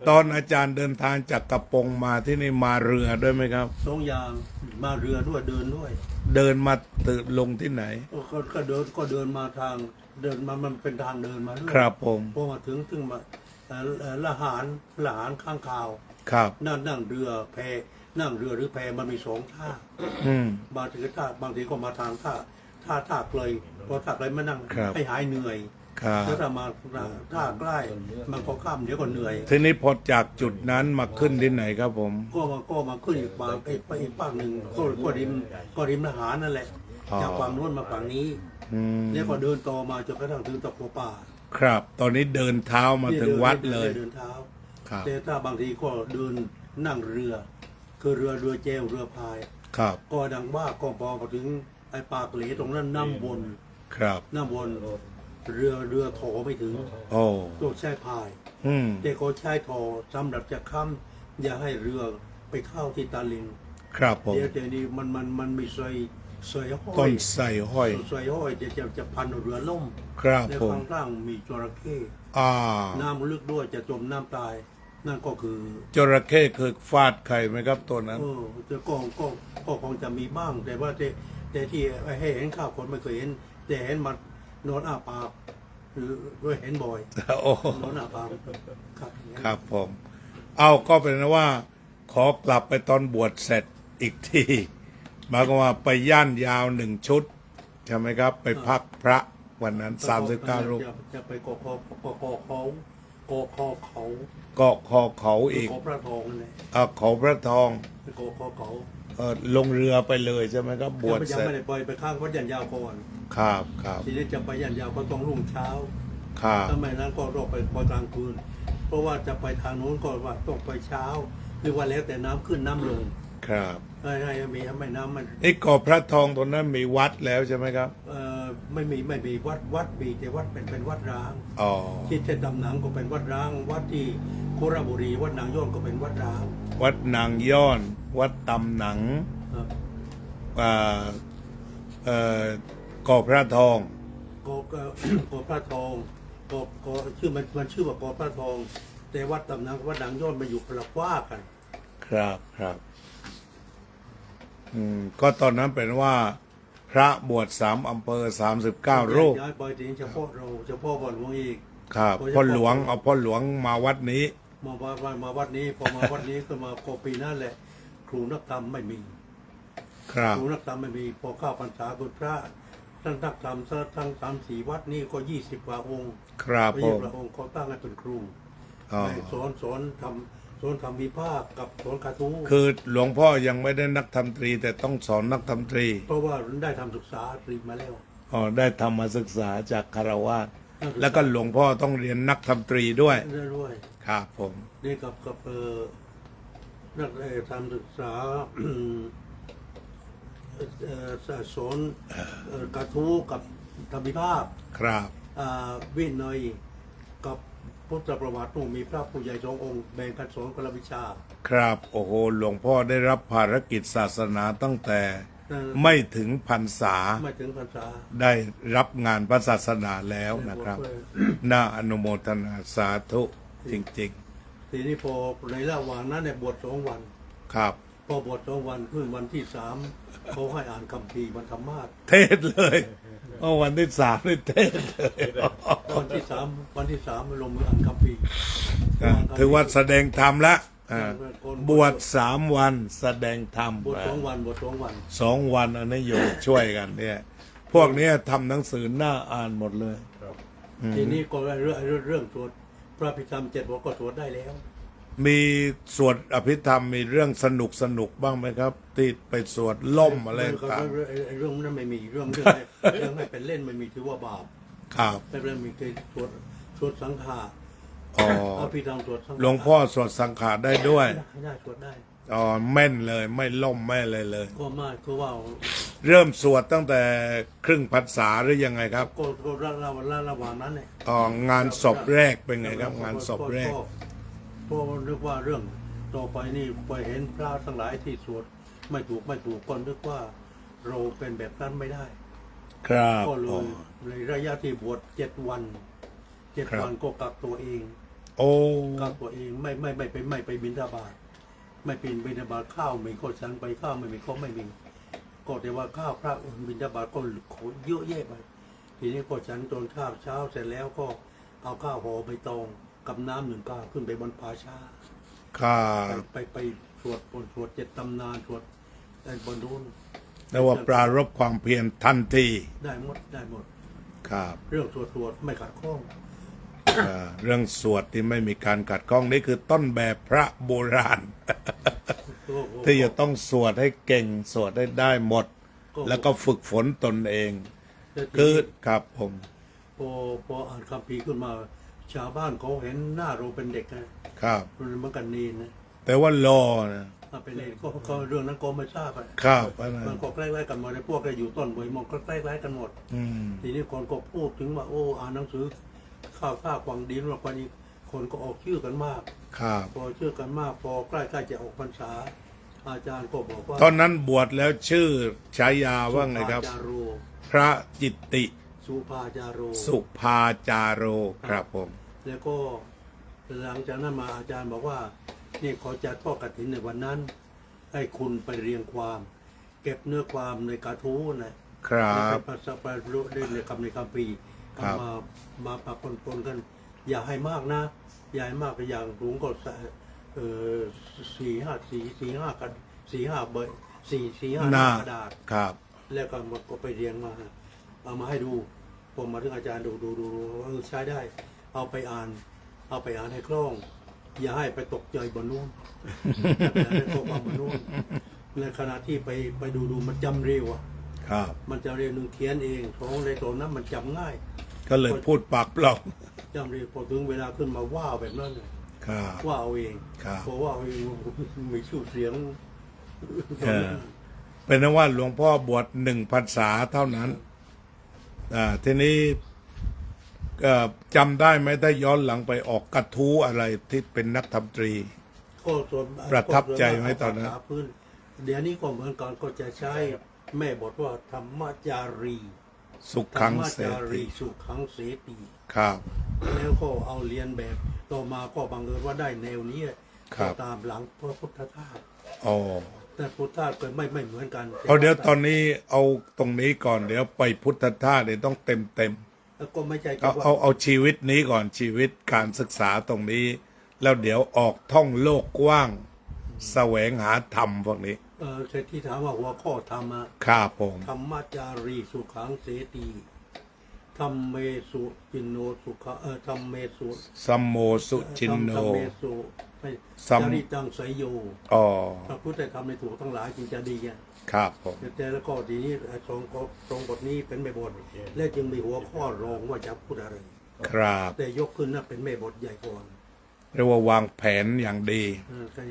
ตอนอาจารย์เดินทางจากกระปงมาที่นี่มาเรือด้วยไหมครับ สองอย่างมาเรือด้วยเดินด้วย เดินมาตื่นลงที่ไหน ก็เดินมาทางเดินมามันเป็นทางเดินมาด้วย ครับผม พอมาถึงมาละหารข้างคาว ครับ นั่งเรือแพนั่งเรือหรือแพมันมีสองท่า อืม บางทีก็มาทางท่าเกลยพอท่าเกลยมานั่ง ครับ ให้หายเหนื่อย ครับ แล้วถ้ามาท่าใกล้มันก็ข้ามเดี๋ยวก็เหนื่อย ทีนี้พอจากจุดนั้นมาขึ้นที่ไหนครับผม ก็มาขึ้นอีกฝั่งไปอีกฝั่งหนึ่งก็ริมทหารนั่นแหละ อ๋อ จากฝั่งนู้นมาฝั่งนี้ อืม แล้วก็เดินต่อมาจนกระทั่งถึงตะโกป่า ครับ ตอนนี้เดินเท้ามาถึงวัดเลย เดินเท้า ครับ แต่ถ้าบางทีก็เดินนั่งเรือ คือเรือแจวเรือพาย ครับ ก็ดังว่าก็พอมาถึงไอ้ปากเหลตรงนั้นน้ำวน ครับ เรือโถไม่ถึง โอ้ ต้องใช้พาย อืม แต่เขาใช้โถสำหรับจะค้ำอย่าให้เรือไปเข้าที่ตาลิง ครับผม เดี๋ยวนี้มันมีใส่ห้อ ต้ ย นไทรห้อย ใส่ห้อยจะพันเรือล่ม ครับ และ ผม ข้างล่างมีจระเข้ อ่า น้ำลึกด้วยจะจมน้ำตาย นั่นก็คือ จระเข้เคยฟาดใครไหมครับตัวนั้น จะก็คงจะมีบ้าง แต่ว่าแต่ที่ให้เห็นข้าวคนไม่เคยเห็น แต่เห็นมันนอนอาปากด้วยเห็นบ่อย โอ้ นอนอาปากครับ ครับผม เอาก็เป็นว่า ขอกลับไปตอนบวชเสร็จอีกทีหมายความว่าไปย่านยาวหนึ่งชุด ใช่ไหมครับ ไปพักพระวันนั้น39 รูป จะไปกเขา เกาะคอเขาอีก เกาะพระทองนั่นแหละ เขาพระทอง ไปเกาะเขา ลงเรือไปเลยใช่ไหมครับ บวช ยัง เสร็จ ไม่ได้ไปข้างวัดยันยาวก่อน ครับครับ ทีนี้จะไปยันยาวก็ต้องรุ่งเช้า ครับ ทำไมนั้นก็รอไปพอกลางคืน เพราะว่าจะไปทางโน้นก็ว่าต้องไปเช้า หรือว่าแล้วแต่น้ำขึ้นน้ำลง ครับ ให้มีทำไมน้ำมัน นี่เกาะพระทองตรงนั้นมีวัดแล้วใช่ไหมครับ ไม่มีวัดมีแต่วัดเป็นวัดร้าง อ๋อ ที่เทศดำหนังก็เป็นวัดร้าง วัดที่โคราชบุรีวัดนางย้อนก็เป็นวัดร้าง วัดนางย้อน วัดตำหนัง อ่าเกาะพระทอง ก็พระทองก็ชื่อมันชื่อว่ากอพระทอง แต่วัดตำหนังวัดนางย้อนมาอยู่คนละว่ากัน ครับครับก็ตอนนั้นเป็นว่า พระบวช3 อำเภอ 39 รูป ย้ายไปถึงเฉพาะบ่อนหลวงอีก ครับพ่อหลวงเอาพ่อหลวงมาวัดนี้ มาวัดนี้พอมาวัดนี้ก็มาก็ปีนั่นแหละ ครูนักธรรมไม่มี ครับ ครูนักธรรมไม่มีพอเข้าพรรษาคุณพระท่านนักธรรมทั้ง3-4 วัดนี่ก็20 กว่าองค์ ครับ ก็ ผ 20 ม กว่าองค์เขาตั้งให้เป็นครู อ๋อ ให้สอนทำวิภาคกับสอนคาทู คือหลวงพ่อยังไม่ได้นักธรรมตรี แต่ต้องสอนนักธรรมตรี เพราะว่าได้ทำศึกษาตรีมาแล้ว อ๋อได้ธรรมศึกษาจากคารวาสแล้วก็หลวงพ่อต้องเรียนนักธรรมตรีด้วย ได้ด้วย ครับผม นี่กับนักทำศึกษาสอนกระทู้กับธรรมิภาพ ครับ วินัยกับพุทธประวัติต้องมีพระผู้ใหญ่2 องค์แบ่งกันสอนคนละวิชา ครับโอ้โหหลวงพ่อได้รับภารกิจศาสนาตั้งแต่ นั่น ไม่ถึงพรรษา ไม่ถึงพรรษา ได้รับงานพระศาสนาแล้วนะครับ น่าอนุโมทนาสาธุจริง ทีนี้พอในระหว่างนั้นเนี่ยบวช2 วัน ๆ ครับ พอบวช2 วันขึ้นวันที่3เขาให้อ่านคัมภีร์วันธรรมาสน์ เทศเลยวันที่3นี่เทศเลย วันที่3ลงมืออ่านคัมภีร์ ถือว่าแสดงธรรมละบวช3 วันแสดงธรรม บวช2 วันบวช2 วัน 2 วันอันนี้โยมช่วยกันเนี่ย พวกเนี้ยทำหนังสือหน้าอ่านหมดเลย ทีนี้ก็เรื่องสวดพระพิธรรม7 วันก็สวดได้แล้ว มีสวดอภิธรรมมีเรื่องสนุกบ้างไหมครับ ที่ไปสวดล่มอะไรต่าง เรื่องนั้นไม่มีเรื่องให้เป็นเล่นไม่มีถือว่าบาป ครับ ไม่เป็นมีเคยสวดสังฆา อ๋อ พระพิธรรมสวดสังฆา หลวงพ่อสวดสังขารได้ด้วย ได้สวดได้ อ๋อแม่นเลยไม่ล่มไม่อะไรเลย ก็มากก็ว่า เริ่มสวดตั้งแต่ครึ่งพรรษาหรือยังไงครับ ก็ระหว่างนั้นเนี่ย อ๋องานศพแรกเป็นไงครับ งานศพแรก เพราะนึกว่าเรื่องต่อไปนี่ไปเห็นพระทั้งหลายที่สวดไม่ถูกก็นึกว่าเราเป็นแบบนั้นไม่ได้ ครับ ก็เล อ๋อย ในระยะที่บวช7 วัน ครับ 7 วันก็กักตัวเอง โอ้ กักตัวเองไม่ไปบิณฑบาตไม่เป็นบิณฑบาตข้าวไม่ก็ฉันไปข้าวไม่มีก็ไม่มีก็แต่ว่าข้าวพระอื่นบิณฑบาตก็เยอะแยะไปทีนี้ก็ฉันตอนข้าวเช้าเสร็จแล้วก็เอาข้าวห่อใบตองกับน้ำ1 กาขึ้นไปบนผาชา ครับ ไปสวด7 ตำนานสวดบนนู้น แล้วว่าปรารภความเพียรทันที ได้หมด ครับ เรื่องสวดไม่ขัดข้อง เรื่องสวดที่ไม่มีการขัดข้องนี่คือต้นแบบพระโบราณ ที่จะต้องสวดให้เก่งสวดให้ได้หมด แล้วก็ฝึกฝนตนเอง คือครับผม พออ่านคัมภีร์ขึ้นมา ชาวบ้านเขาเห็นหน้าเราเป็นเด็กนะครับ มันกันนีนนะ แต่ว่ารอนะ ถ้าเป็นเด็กก็เรื่องนั้นก็ไม่ทราบอะ ครับอันนั้น มันก็ใกล้ๆกันหมดในพวกที่อยู่ต้นบวยมองก็ใกล้ๆกันหมด อืม ทีนี้คนก็พูดถึงว่าโอ้อ่านหนังสือข้าวข้าวังดินว่าพอดีคนก็ออกชื่อกันมาก ครับ พอชื่อกันมากพอใกล้ๆจะออกพรรษา อาจารย์ก็บอกว่า ตอนนั้นบวชแล้วชื่อฉายาว่าไงครับ สุภาจาโร พระจิตติ สุภาจาโร สุภาจาโรครับผม แล้วก็หลังจากนั้นมาอาจารย์บอกว่านี่เขาจะทอดกฐินในวันนั้น ให้คุณไปเรียงความ เก็บเนื้อความในกระทู้นะครับ ภาษาปารุเรื่องในคำในคำปี ครับ มาปะปนกัน อย่าให้มากนะอย่าให้มากไปอย่างสูงก็4-5กัน4-5 ใบ4-5 หน้าก ระดาษ ครับ แล้วก็มันก็ไปเรียงมาเอามาให้ดูผมมาถึงอาจารย์ดูใช้ได้ เอาไปอ่านให้คล่อง อย่าให้ไปตกใจบนนู้น อย่าให้ตกบนนู้นในขณะที่ไปดูมันจำเร็วอ่ะ ครับ มันจะเร็วหนึ่งเขียนเองท้องในตัวนั้นมันจำง่าย ก็เลยพูดปากเปล่า จำเร็วพอถึงเวลาขึ้นมาว่าแบบนั้นเลย ครับ ว่าเอาเอง ครับ เพราะว่าเอาเองมีชื่อเสียง เป็นนั้นว่าหลวงพ่อบวช1 พรรษาเท่านั้นทีนี้จำได้ไหมถ้าย้อนหลังไปออกกระทู้อะไรที่เป็นนักธรรมตรี ก็ส่วน ประทับใจไหมตอนนั้น ภาษาพื้นเดี๋ยวนี้ก็เหมือนกันก็จะใช้แม่บทว่าธรรมจารี สุข ธร ขั รง ม เส จา ติ รีสุขังเสตี ครับ แล้วก็เอาเรียนแบบต่อมาก็บังเอิญว่าได้แนวนี้ ครับ ตามหลังพระพุทธทาส อ๋อ แต่พุทธทาสก็ไม่เหมือนกัน เอาเดี๋ยวตอนนี้เอาตรงนี้ก่อนเดี๋ยวไปพุทธทาสเดี๋ยวต้องเต็ม แล้วก็ไม่ใช่ เอาชีวิตนี้ก่อนชีวิตการศึกษาตรงนี้ แล้วเดี๋ยวออกท่องโลกกว้างแสวงหาธรรมพวกนี้ ใช่ที่ถามว่าหัวข้อธรรมะ ครับผม ธรรมจารีสุขังเสตีธรรมเมสุจินโนสุขะธรรมเมสุ สัมโมสุจินโน ธรรมเมสุไม่ สัม จาริตังไสยโย อ๋อ พระพุทธธรรมในถูกทั้งหลายจึงจะดีไง ครับผม แต่แล้วก็ทีนี้ตรงบทนี้เป็นแม่บทและจึงมีหัวข้อรองว่าจะพูดอะไร ครับ แต่ยกขึ้นนะเป็นแม่บทใหญ่ก่อน เรียกว่าวางแผนอย่างดี ใช่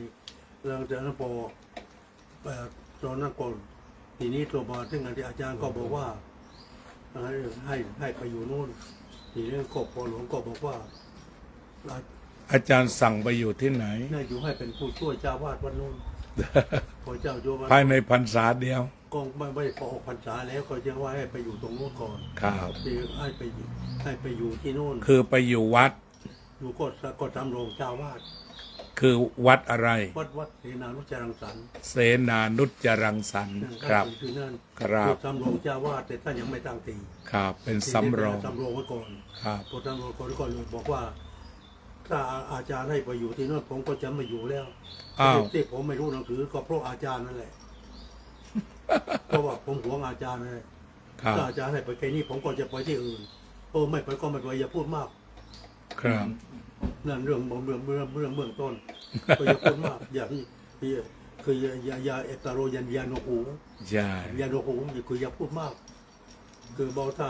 หลังจากนั้นพอตอนนั้นก่อนทีนี้ตัวมาซึ่งอาจารย์ก็บอกว่าให้ไปอยู่นู่นทีนี้ก็พอหลวงก็บอกว่า อาจารย์สั่งไปอยู่ที่ไหน น่าอยู่ให้เป็นผู้ช่วยเจ้าวาดวัดนู่น พอเจ้าโยม ภายในพรรษาเดียว ก็ไม่พอออกพรรษาแล้วก็ยังว่าให้ไปอยู่ตรงนู้นก่อน ครับ ที่ให้ไปอยู่ที่นู่น คือไปอยู่วัด อยู่ก็ทำโรงเจ้าวาด คือวัดอะไร วัดเสนานุจรังสรรค์ เสนานุจรังสรรค์ครับ คือนั่น ครับ คือทำโรงเจ้าวาดแต่ท่านยังไม่ตั้งตี ครับเป็นสำรอง ทำโรงไว้ก่อน ครับ พอทำโรงก่อนเลยบอกว่า ถ้าอาจารย์ให้ไปอยู่ที่นั่นผมก็จะไม่อยู่แล้ว อ้าว ที่ผมไม่รู้หนังสือก็เพราะอาจารย์นั่นแหละ เพราะว่าผมหวงอาจารย์เลย ครับ ถ้าอาจารย์ให้ไปแค่นี้ผมก็จะไปที่อื่นไม่ไปก็ไม่ไปอย่าพูดมาก ครับ นั่นเรื่องเบื้องต้น ก็อย่าพูดมากอย่าคืออย่าเอตโรยันโนหู ใช่ ยันโนหูคืออย่าพูดมาก คือบอกถ้า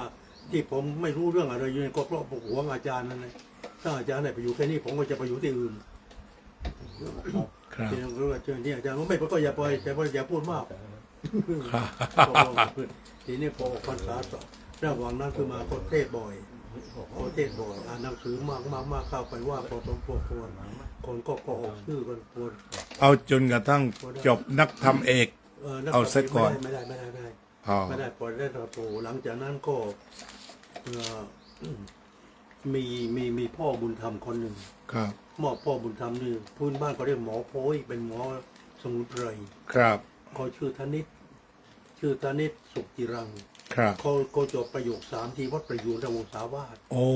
ที่ผมไม่รู้เรื่องอะไรอยู่ก็เพราะหวงอาจารย์นั่นแหละถ้าอาจารย์ไหนไปอยู่แค่นี้ผมก็จะไปอยู่ที่อื่น ครับ ที่รู้ว่าเจอที่อาจารย์ว่าไม่ไปก็อย่าไปแต่ว่าอย่าพูดมาก ครับ ทีนี้พอพรรษาต่อระหว่างนั้นคือมาคนเทศบ่อยคนเทศบ่อยอ่านหนังสือมากเข้าไปว่าพอสมควรคนก็ออกชื่อกันควร เอาจนกระทั่งจบนักธรรมเอก เอาซะก่อน ไม่ได้ อ๋อ ไม่ได้ปล่อยได้ระโปหลังจากนั้นก็ มีพ่อบุญธรรมคนหนึ่ง ครับ หมอพ่อบุญธรรมนี่พื้นบ้านเขาเรียกหมอโพยเป็นหมอสมุนไพร ครับ เขาชื่อธนิตสุขจิรัง ครับ เขาจบประโยค3ที่วัดประยูรวงศาวาส โอ้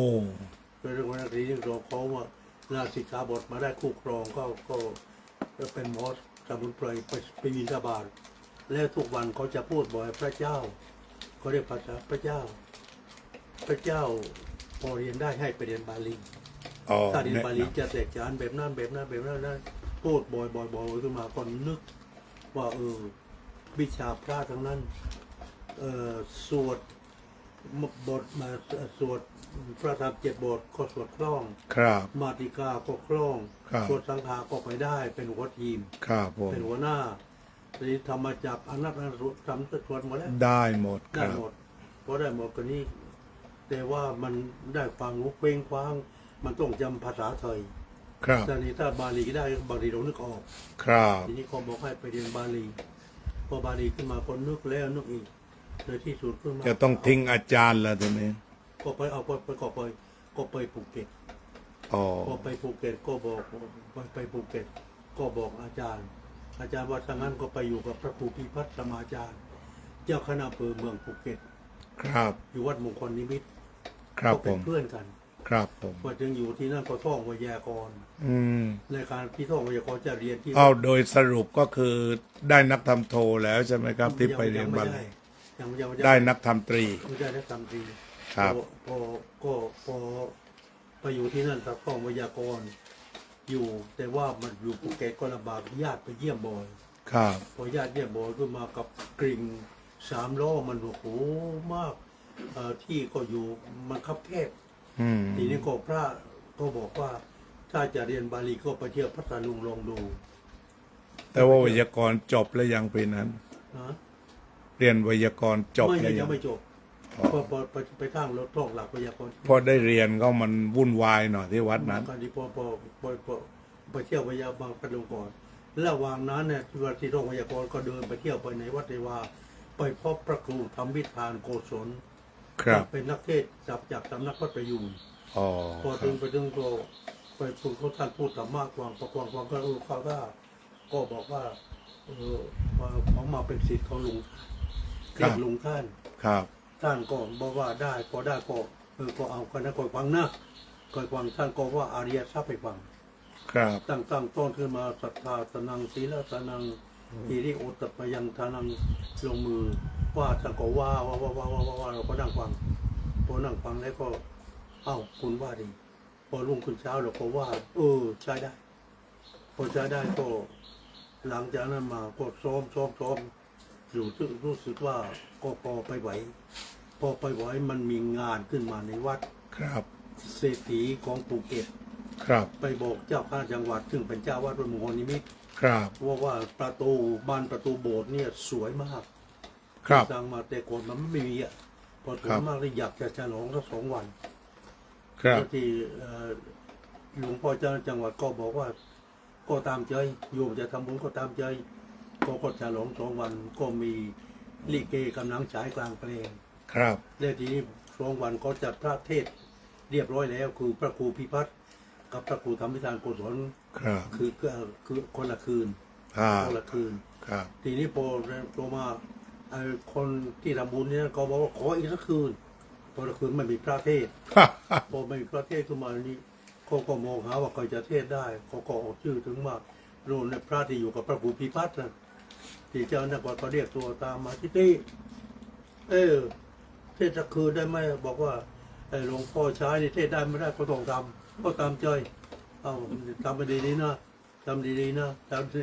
เป็นเรื่องนักเรียนรองเขาว่าลาสิกขาบทมาได้คู่ครองก็เป็นหมอสมุนไพรไปบิณฑบาตแล้วทุกวันเขาจะพูดบ่อยพระเจ้าเขาเรียกภาษาพระเจ้า พระเจ้าพอเรียนได้ให้ไปเรียนบาลี อ๋อ ถ้าเรียน แนะ บาลี น จะแตกฉานแบบนั้นพูดบ่อยขึ้นมาก็นึกว่าวิชาพระทั้งนั้นสวดบทมาสวดพระธรรม7 บทก็สวดคล่อง ำครับ มาติกาก็คล่อง ครับ สวดสังฆาก็ไปได้เป็นหัวทีม ครับผม เป็นหัวหน้าทีนี้ทำมาจากอนัตตทำสวดหมดแล้ว ได้หมดค ได้ รับ หมดเพราะได้หมดก็นี้ แต่ว่ามันได้ฟังเว้งคว้าง มันต้องจำภาษาไทย ครับ แต่นี้ถ้าบาลีได้บางทีเรานึกออก ครับ ทีนี้เขาบอกให้ไปเรียนบาลี พอบาลีขึ้นมาคนนึกแล้วนึกอีกในที่สุดขึ้นมา จะต้องทิ้งอาจารย์แล้วทีนี้ ก็ไปภูเก็ต อ๋อ พอไปภูเก็ตก็บอกไปภูเก็ต ก็บอกอาจารย์ว่าถ้างั้นก็ไปอยู่กับพระครูพิพัฒน์สมาจารย์ เจ้าคณะอำเภอเมืองภูเก็ต ครับ อยู่วัดมงคลนิมิตร ครับ ก็ ผ เป็น ม เพื่อนกัน ครับผม พอจึงอยู่ที่นั่นก็ท่องไวยากรณ์ อืม ในการที่ท่องไวยากรณ์จะเรียนที่ เอาโดยสรุปก็คือได้นักทำโทแล้วใช่ไหมครับ ที่ไปเรียนบาลี ยังไม่ ได้นักทำตรี ไม่ได้นักธรรมตรี ครับ พอไปอยู่ที่นั่นก็ท่องไวยากรณ์อยู่ แต่ว่ามันอยู่ภูเก็ตก็ลำบากญาติไปเยี่ยมบ่อย ครับ พอญาติเยี่ยมบ่อยขึ้นมากับกริ่ง3 ล้อมันโอ้โหมากที่ก็อยู่มันคับแคบ อืม ทีนี้ก็พระก็บอกว่า ถ้าจะเรียนบาลีก็ไปเที่ยวพัทลุงลองดู แต่ว่าไวยากรณ์จบแล้วยังปีนั้น นะ เรียนไวยากรณ์จบ ไม่ แล้ว ยั ยัง ง ไม่จบ อ๋อ พอไปข้างรถท่องหลักไวยากรณ์ พอได้เรียนก็มันวุ่นวายหน่อยที่วัดนั้น การที่พอไปเที่ยวไวยากรณ์พัทลุงก่อนระหว่างนั้นเนี่ยที่ท่องไวยากรณ์ก็เดินไปเที่ยวไปในวัดเทวาไปพบพระครูธรรมวิธานโกศล ครับ เป็นนักเทศน์จากสำนักวัดประยูน อ๋อ พอ ค ถึ รั ง บ ไปถึงก็ไปฝึกเขาท่านพูดธรรมะกวางประกวางความก็เข้าได้ก็บอกว่าของมาเป็นศิษย์ของลุงเรียกลุงท่าน ครับ ท่านก็บอกว่าได้พอได้ก็ก็เอากันนะก่อยฟังนะก่อยฟังท่านก็ว่าอาริยทรัพย์ไปฟัง ครับ ตั้งต้นขึ้นมาศรัทธาสนังศีลสนังอิริโอตปยังทานังลงมือว่าท่านก็ว่าเราก็นั่งฟังพอนั่งฟังแล้วก็เอ้าคุณว่าดีพอรุ่งขึ้นเช้าเราก็ว่าใช้ได้ พอใช้ได้ก็หลังจากนั้นมาก็ซ้อมอยู่รู้สึกว่าก็พอไปไหวพอไปไหวมันมีงานขึ้นมาในวัด ครับ เศรษฐีของภูเก็ต ครับ ไปบอกเจ้าคณะจังหวัดซึ่งเป็นเจ้าวัดวัดมงคลนิมิตร ครับ ว่าประตูบานประตูโบสถ์เนี่ยสวยมาก ครับ สร้างมาแต่ก่อนมันไม่มีพอถึ ครั ง บ มากเลยอยากจะฉลองสัก2 วัน ครับ แล้วที่หลวงพ่อเจ้าจังหวัดก็บอกว่า ก็ตามใจโยมจะทำบุญก็ตามใจก็ฉลอง2 วันก็มีลิเกกำลังฉายกลางเพลง ครับ แล้วทีนี้2 วันก็จัดพระเทศน์เรียบร้อยแล้วคือพระครูพิพัฒน์กับพระครูธรรมวิธานโกศล ครับ คือคนละคืน ครับ คนละคืน ครับ ทีนี้พอตัวมาคนที่ทำบุญเนี่ยก็บอกว่าขออีกสักคืนพอละคืนไม่มีพระเทศน์พอไม่มีพระเทศน์ขึ้นมานี้เขาก็มองหาว่าใครจะเทศน์ได้เขาก็ออกชื่อถึงว่าโน่นเนี่ยพระที่อยู่กับพระครูพิพัฒน์นะที่เจ้าหน้าที่ก็เรียกตัวตามมาที่นี่เทศน์สักคืนได้ไหมบอกว่าหลวงพ่อใช้นี่เทศน์ได้ไม่ได้ก็ต้องทำก็ตามใจเอาทำไปดีๆนะทำดีๆนะทำสิ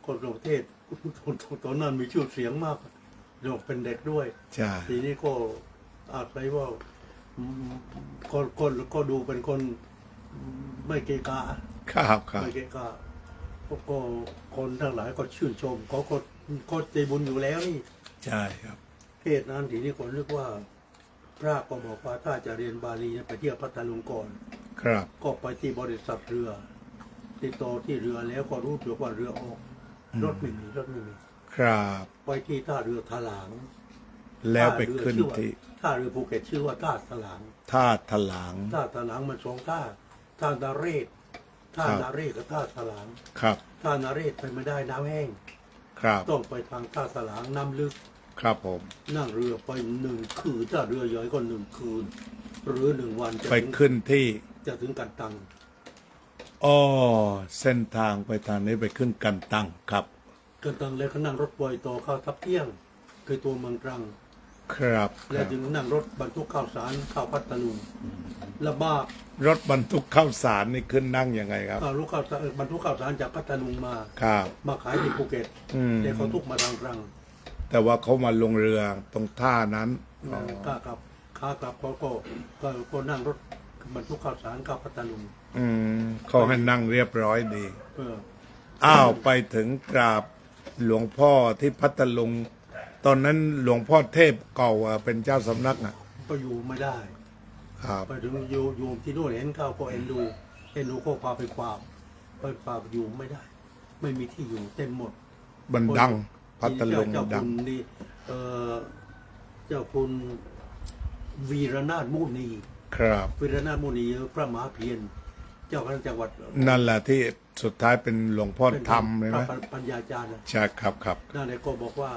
คนลงเทศน์ตอนนั้นมีชื่อเสียงมากเด็กเป็นเด็กด้วย ใช่ ทีนี้ก็อาจไปว่าก็ดูเป็นคนไม่เกะกะ ครับครับ ไม่เกะกะก็คนทั้งหลายก็ชื่นชมเขาใจบุญอยู่แล้วนี่ ใช่ครับ เทศนั้นทีนี้คนนึกว่า พระก็บอกว่าถ้าจะเรียนบาลีไปเที่ยวพัทลุงก่อน ครับ ก็ไปที่บริษัทเรือติดต่อที่เรือแล้วก็รู้ตัวว่าเรือออกรถไม่มี ครับ ไปที่ท่าเรือถลาง แล้วไปขึ้นที่ ท่าเรือภูเก็ตชื่อว่าท่าสลาง ท่าถลาง ท่าสลางมันสองท่าท่านาเรศท่า ครับ นาเรศกับท่าสลาง ครับ ท่านาเรศไปไม่ได้น้ำแห้ง ครับ ต้องไปทางท่าสลางน้ำลึก ครับผม นั่งเรือไป1 คืนถ้าเรือใหญ่ก็1 คืน หรือ1 วันจะ ไป ถึง ขึ้นที่ จะถึงกันตัง อ๋อเส้นทางไปทางนี้ไปขึ้นกันตังครับ กันตังแล้วก็นั่งรถไฟต่อเข้าทับเที่ยงคือตัวเมืองตรัง ครับค แล้ รั ว บ จึงนั่งรถบรรทุกข้าวสารเข้าพัทลุงลำบาก รถบรรทุกข้าวสารนี่ขึ้นนั่งยังไงครับ ลูกข้าวสารบรรทุกข้าวสารจากพัทลุงมา ครับ มาขายที่ภูเก็ต อืม แต่เขาทุกมาทางตรัง แต่ว่าเขามาลงเรือตรงท่านั้นอ๋อ ขากลับเขาก็นั่งรถบรรทุกข้าวสารเข้าพัทลุง อืมเขาให้นั่งเรียบร้อยดี เออ อ้าวไปถึงกราบหลวงพ่อที่พัทลุง ตอนนั้นหลวงพ่อเทพเก่าเป็นเจ้าสำนักอ่ะ ก็อยู่ไม่ได้ ครับ ไปถึงอยู่ที่นู่นเห็นเขาก็เอ็นดูก็พาไปฝากอยู่ไม่ได้ ไม่มีที่อยู่เต็มหมด บันดังพัทลุง เจ้า ดั คุ ง ณนี่เจ้าคุณวีรนาถมุนี ครับ วีรนาถมุนีพระมหาเพียรเจ้าคณะจังหวัด นั่นแหละที่สุดท้ายเป็นหลวงพ่อ เป็น ธรรมใช่ไหม พระปัญญาจารย์น่ะ ใช่ครับครับ นั่นเลยก็บอกว่า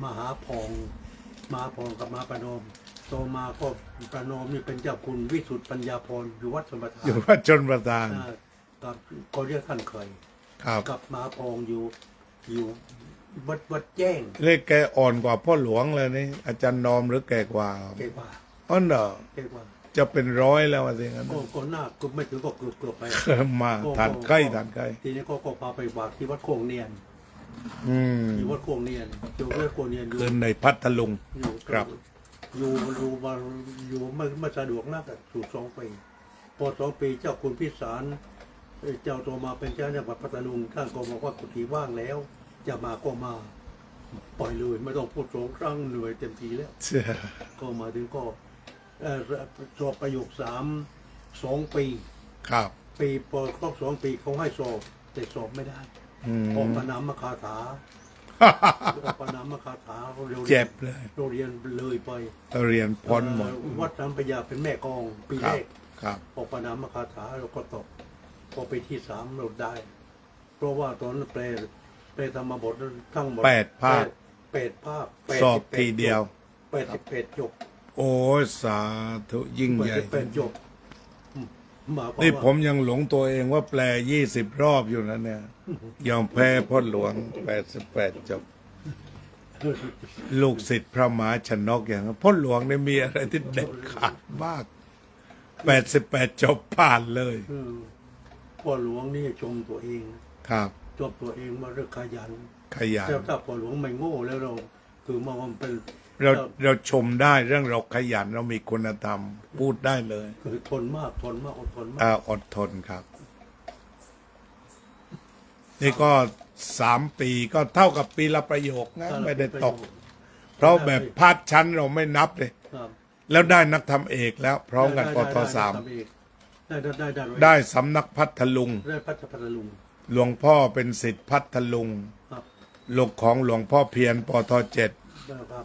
มหาพองกับมหาประนอมโตมาก็ประนอมนี่เป็นเจ้าคุณวิสุทธิปัญญาพรอยู่วัดสมบัติ อยู่วัดชนประทาน กับเขาเรียกท่านเคย ครับ กับมหาพองอยู่วัดแจ้ง เลขแกอ่อนกว่าพ่อหลวงเลยนี่อาจารย์นอมหรือแกกว่า เกว่า อ๋อเหรอ เกว่า จะเป็นร้อยแล้วสิงั้น ก็หน้าก็ไม่ถึงก็เกือบไป มาทานใกล้ทานใกล้ ทีนี้ก็พาไปฝากที่วัดโคงเนียน อืม ที่วัดโคงเนียนอยู่วัดโคงเนียนอยู่ คืนในพัทลุง อยู่ ครับ อยู่ไม่สะดวกนักอะสู่2 ปีพอ2 ปีเจ้าคุณพิสารเจ้าตัวมาเป็นเจ้าจังหวัดพัทลุงท่านก็บอกว่ากุฏิว่างแล้วจะมาก็มาปล่อยเลยไม่ต้องพูด2 ครั้งเหนื่อยเต็มทีแล้ว ก็มาถึงก็สอบประโยค2 ปี ครับ พอครบ2 ปีเขาให้สอบแต่สอบไม่ได้ อืม ออกประนามคาถาออกประนามคาถาเร็วๆ เจ็บเลย เราเรียนเลยไป เรียนพ้นหมด วัดน้ำพญาเป็นแม่กองปี ค แร รับ ก ครับ ออกประนามคาถาเราก็ตกพอไปที่3เราได้ เพราะว่าตอนนั้นแปลธรรมบททั้งหมด 8 ภาค 8 ภาค สอบทีเดียว 88จบ โอ้ยสาธุยิ่งใหญ่ 88จบหมายความ นี่ ว่า ผมยังหลงตัวเองว่าแปล20 รอบอยู่นะเนี่ย ยอมแพ้พ่อหลวง88จบ ลูกศิษย์พระมหาชนกอย่างนั้นพ่อหลวงเนี่ยมีอะไรที่เด็ดขาดมาก88จบผ่านเลย พ่อหลวงนี่ชมตัวเอง ครับ จบตัวเองมาเรื่องขยัน ขยัน แต่ถ้าพ่อหลวงไม่โง่แล้วเราคือมองว่ามันเป็น เราชมได้เรื่องเราขยันเรามีคุณธรรมพูดได้เลย คือทนมากอดทนมาก อดทนครับ นี่ก็3 ปีก็เท่ากับปีละประโยคนะไม่ได้ตก เพราะแบบพาดชั้นเราไม่นับเลย ครับ แล้วได้นักธรรมเอกแล้ว พร้อมกันปทสาม ได้ ได้สำนักพัทลุง ได้พัฒนลุง หลวงพ่อเป็นศิษย์พัทลุง ครับ ลูกของหลวงพ่อเพียรปท7 นะครับ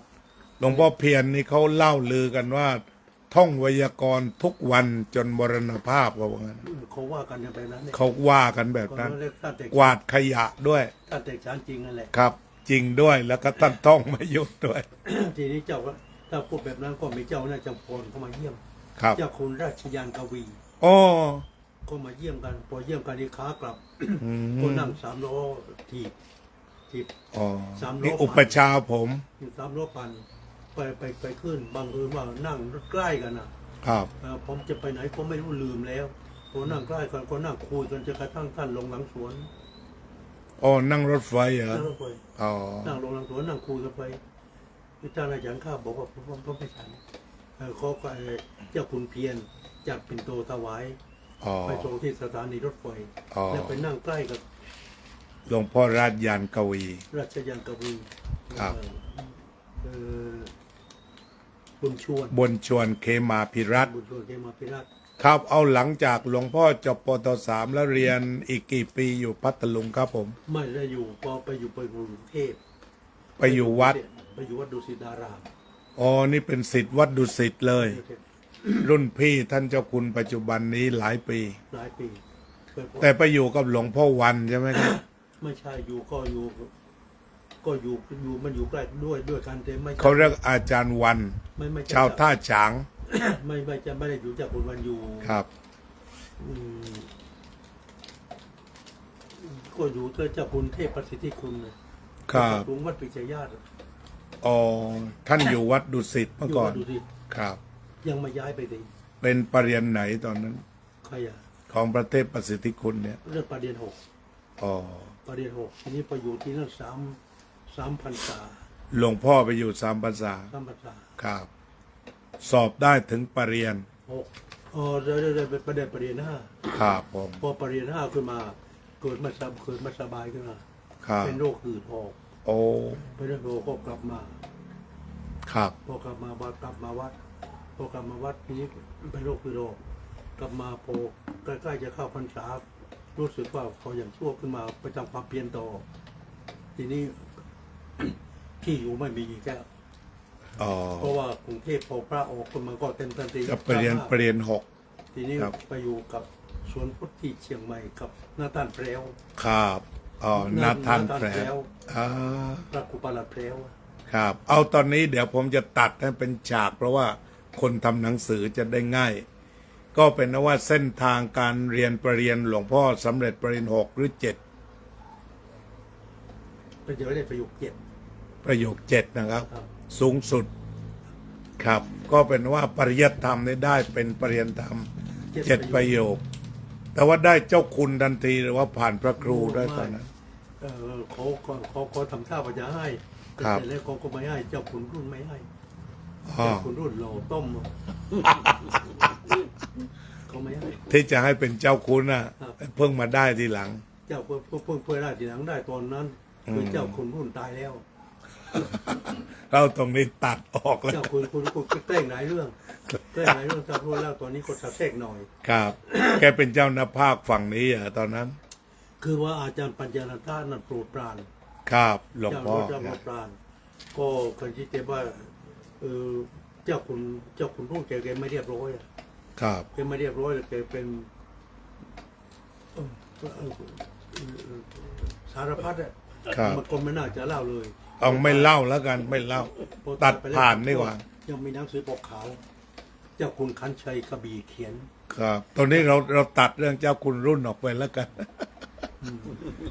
หลวงพ่อเพียรนี่เขาเล่าลือกันว่า ท่องไวยากรณ์ทุกวันจนมรณภาพว่างั้น เขาว่ากันอย่างไรนั้นเนี่ย เขาว่ากันแบบนั้น เรียกท่านเด็ก กวาดขยะด้วย ท่านเด็กชานจริงนั่นแหละ ครับ จริงด้วยแล้วก็ท่านท่องมายุดด้วย ทีนี้เจ้าก็ถ้าพูดแบบนั้นก็มีเจ้าหน้าจำพลเข้ามาเยี่ยม ครับ เจ้าคุณราชยานกวี โอ้ ก็มาเยี่ยมกันพอเยี่ยมกันนี่ขากลับ อืม ก็นั่ง3 ล้อถีบ อ๋อ สามโล นี่อุปชฌาย์ผม อยู่3 ล้อปั่นไปขึ้นบางคืนว่านั่งใกล้กันนะครับ ผมจะไปไหนผมไม่รู้ลืมแล้วพอนั่งใกล้กันก็นั่งคุยกันจนกระทั่งท่านลงหลังสวน อ๋อนั่งรถไฟเหรอ นั่งรถไฟ อ๋อ นั่งลงหลังสวนนั่งคุยกันไปเจ้านายฉันข้าบอกว่าผมไม่ฉันเขาก็เจ้าคุณเพียรจัดเป็นโตถวาย อ๋อ ไปส่งที่สถานีรถไฟ อ๋อ แล้วไปนั่งใกล้กับ หลวงพ่อราชยานกวี ราชยานกวี ครับ บุญชวน บนชวนเคมาพิรัตน์ บุญชวนเกมาพิรัตน์ ครับเอาหลังจากหลวงพ่อจบปท3แล้วเรียนอีกกี่ปีอยู่พัทลุงครับผม ไม่ได้อยู่พอไปอยู่กรุงเทพ ไปอยู่วัด อ ไปอยู่วัดดุสิตาราม อ๋อนี่เป็นศิษย์วัดดุสิตเลย รุ่นพี่ท่านเจ้าคุณปัจจุบันนี้หลายปี หลายปีเป็น แต่ไปอยู่กับหลวงพ่อวันใช่ไหมครับ ไม่ใช่อยู่มันอยู่ใกล้ด้วยกันแต่ไม่ใช่ เขาเรียกอาจารย์วัน ไม่ใช่ ชาวท่าฉาง ไม่ได้อยู่จากคนวันอยู่ ครับ อืมก็อยู่เจ้าคุณเทพประสิทธิคุณเลย ครับ หลวงวัดปิจญาติ อ๋อท่านอยู่วัดดุสิตเมื่อก่อน ยู่วัดดุสิต ครับ ยังไม่ย้ายไปสิ เป็นประเรียนไหนตอนนั้น ใครอะ ของพระเทพประสิทธิคุณเนี่ย เรื่องประเด็น6 อ๋อ ประเด็น6ทีนี้ไปอยู่ที่นั่น3 พรรษา หลวงพ่อไปอยู่3 ภาษา 3 พรรษา ครับ สอบได้ถึงปรริญญา 6อ๋อได้เป็นประเด็น5 ครับผม พอประเด็น5ขึ้นมาเกิดมาสบายขึ้นมา ครับ เป็นโรคหืดหอบ โอ้ เป็นโรคหืดหอบก็กลับมา ครับ พอกลับมาวัดทีนี้เป็นโรคคือโรคกลับมาพอใกล้ๆจะเข้าพรรษารู้สึกว่าพออย่างชั่วขึ้นมาประจำความเพียรต่อ ทีนี้ ที่อยู่ไม่มีแก้ว อ๋อ เพราะว่ากรุงเทพพอพระออกคนมันก็เต็มทันที จะประเรียน6 ทีนี้ ครับ ไปอยู่กับสวนพุทธที่เชียงใหม่กับนาตานแพรว ครับอ๋อนาธานแผลอ่า พระกุปาลแพรว ครับ เอาตอนนี้เดี๋ยวผมจะตัดให้เป็นฉาก เพราะว่าคนทำหนังสือจะได้ง่าย ก็เป็นนะว่าเส้นทางการเรียนประเรียนหลวงพ่อสำเร็จประเรียน6 หรือ 7 เป็นจะได้ประโยคเจ็ด ประโยค 7 นะครับ ครับ สูงสุด ครับ ก็เป็นว่าปริยัติธรรมนี่ได้เป็นปริยัติธรรม 7 ประโยค แต่ว่าได้เจ้าคุณทันทีหรือว่าผ่านพระครูได้ตอนนั้น เขาทำท่าว่าจะให้ ครับ แต่แล้วเขาก็ไม่ให้เจ้าขุนรุ่นไม่ให้ อ๋อ เจ้าขุนรุ่นเราต้มเขาไม่ให้ ที่จะให้เป็นเจ้าคุณน่ะ ครับ เพิ่งมาได้ทีหลัง เจ้าเพื่อได้ทีหลังได้ตอนนั้นคือเจ้าขุนรุ่นตายแล้ว เราตรงนี้ตัดออกแล้ว เจ้าขุนแกล้งหลายเรื่องทำรู้แล้วตอนนี้ก็จะแทรกหน่อย ครับ แกเป็นเจ้าหน้าภาคฝั่งนี้เหรอตอนนั้น คือว่าอาจารย์ปัญญานันทานั่นโปรดปราน ครับหลวงพ่อ เจ้า ค โปร รับ ดปรานก็คนที่เจ็บว่าเจ้าขุนรุ่นแกไม่เรียบร้อยอะ ครับ แกไม่เรียบร้อยแกเป็นสารพัดอ่ะ ครับ มันก็ไม่น่าจะเล่าเลย เอาไม่เล่าแล้วกันไม่เล่า ตัดผ่านดีกว่า ยังมีหนังสือปกขาว เจ้าคุณคันชัยกระบี่เขียน ครับตอนนี้เราตัดเรื่องเจ้าคุณรุ่นออกไปแล้วกัน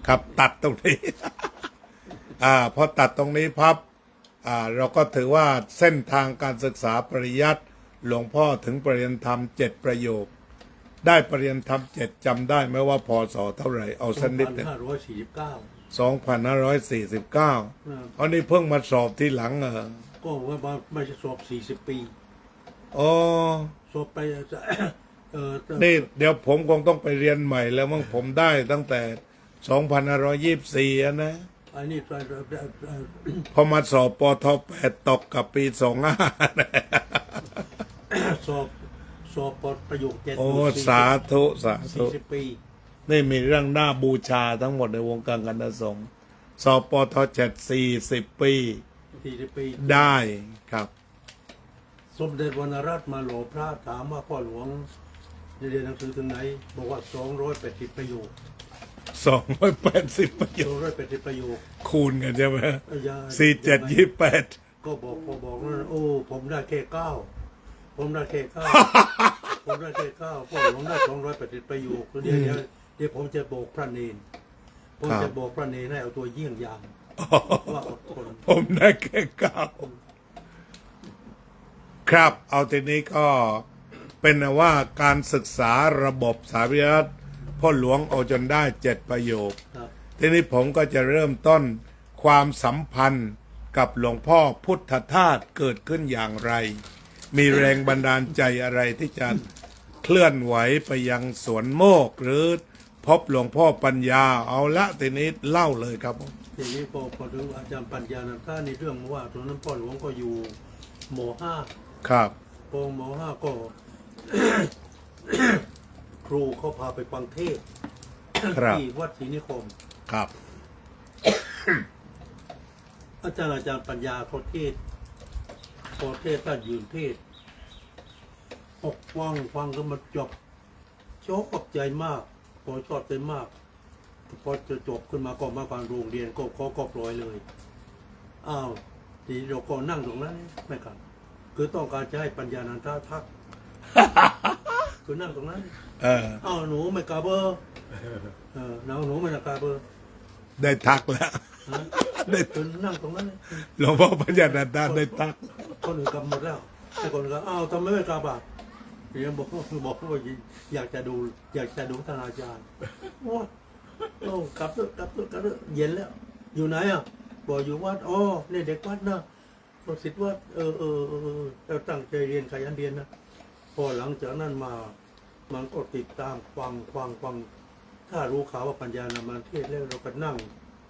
ครับตัดตรงนี้ พอตัดตรงนี้พับเราก็ถือว่าเส้นทางการศึกษาปริยัติหลวงพ่อถึงปริญญาธรรม 7 ประโยค ได้ปริญญาธรรม 7จำได้ไหมว่าพศเท่าไหร่เอาสักนิดหนึ่ง 2549 2549อันนี้เพิ่งมาสอบที่หลังเหรอ ก็ว่าไม่ใช่สอบ40 ปี อ๋อ สอบไปนี่เดี๋ยวผมคงต้องไปเรียนใหม่แล้วมั้งผมได้ตั้งแต่ 2524อะนะ อันนี้ พอมาสอบปท8ตกกับปี 25นะ สอบประโยค7 โอ้สาธุสาธุ 40 ปี นี่มีเรื่องหน้าบูชาทั้งหมดในวงการคณะสงฆ์สอบปท7 40 ปี 40 ปี ได้ครับ สมเด็จวรรณรัตน์มาหล่อพระถามว่าพ่อหลวงเรียนหนังสือถึงไหน บอกว่า280 ประโยค 280 ประโยค 280 ประโยค คูณกันใช่ไหม อย่า 4728 ก็บอกนั่นโอ้ผมได้แค่9ผมได้แค่9ผมได้แค่9พ่อหลวงได้280 ประโยคเดี๋ยวผมจะบอกพระเนนผมจะบอกพระเนนให้เอาตัวเยี่ยงอย่างว่าอดทน ผมได้แค่9ครับ เอาทีนี้ก็เป็นว่าการศึกษาระบบสาวิรัตพ่อหลวงเอาจนได้7 ประโยค ครับ ทีนี้ผมก็จะเริ่มต้นความสัมพันธ์กับหลวงพ่อพุทธทาสเกิดขึ้นอย่างไร มีแรงบันดาลใจอะไรที่จะเคลื่อนไหวไปยังสวนโมกหรือพบหลวงพ่อปัญญาเอาละทีนี้เล่าเลยครับผม ทีนี้พอถึงอาจารย์ปัญญานันทาในเรื่องว่าตอนนั้นพ่อหลวงก็อยู่ม.5 ครับ พอม.5 ก็ ครูเขาพาไปฟังเทศน์ ครับ ที่วัดศรีนิคม ครับ อาจารย์ปัญญาเขาเทศพอเทศท่านยืนเทศอกฟังก็มาจบชอบใจมากพอชอบใจมากพอจะจบขึ้นมาก็มาการโรงเรียนก็ปล่อยเลยอ้าวทีนี้เราก็นั่งตรงนั้นไม่กันคือต้องการจะให้ปัญญานันททัก คือนั่งตรงนั้น อ้าวหนูไม่กล้าเบอร์หนูไม่กล้าเบอร์ ได้ทักแล้ว ฮะ ได้ คือนั่งตรงนั้น หลวงพ่อปัญญานันทได้ทัก คนอื่นกลับหมดแล้วแต่คนอื่นก็อ้าวทำไมไม่กลับอ่ะเรียนบอกว่าอยากจะดูท่านอาจารย์โอ้กลับเย็นแล้ว อยู่ไหนอ่ะบอกอยู่วัดอ๋อเนี่ยเด็กวัดนะศิษย์วัดเราตั้งใจเรียนขยันเรียนนะพอหลังจากนั้นมามันก็ติดตามฟังถ้ารู้ข่าวว่าปัญญานามันเทศแล้วเราก็นั่ง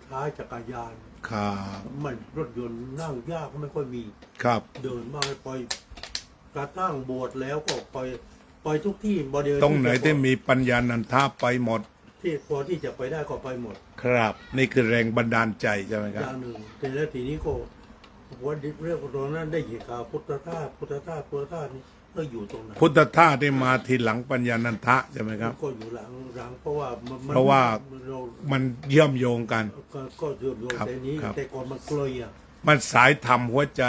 ท้ายจักรยาน ครับ มันรถยนต์นั่งยากก็ไม่ค่อยมี ครับ เดินมาไปกระทั่งบวชแล้วก็ไปทุกที่บริเวณ ตรงไหนที่มีปัญญานันทาไปหมด ที่พอที่จะไปได้ก็ไปหมด ครับ นี่คือแรงบันดาลใจใช่ไหมค อ รับ ย่างหนึ่งแต่แล้วทีนี้ก็วันเรื่องตรงนั้นได้ยินข่าวพุทธทาสนี่ก็อยู่ตรงไหน พุทธทาสที่มาทีหลังปัญญานันทะใช่ไหมครับ ก็อยู่หลังเพราะว่ามัน เพราะว่า เรา มันเชื่อมโยงกัน ก็เชื่อมโยง ครับ แต่นี้ ครับ แต่ก่อนมันเกลยอ่ะ มันสายธรรมหัวใจ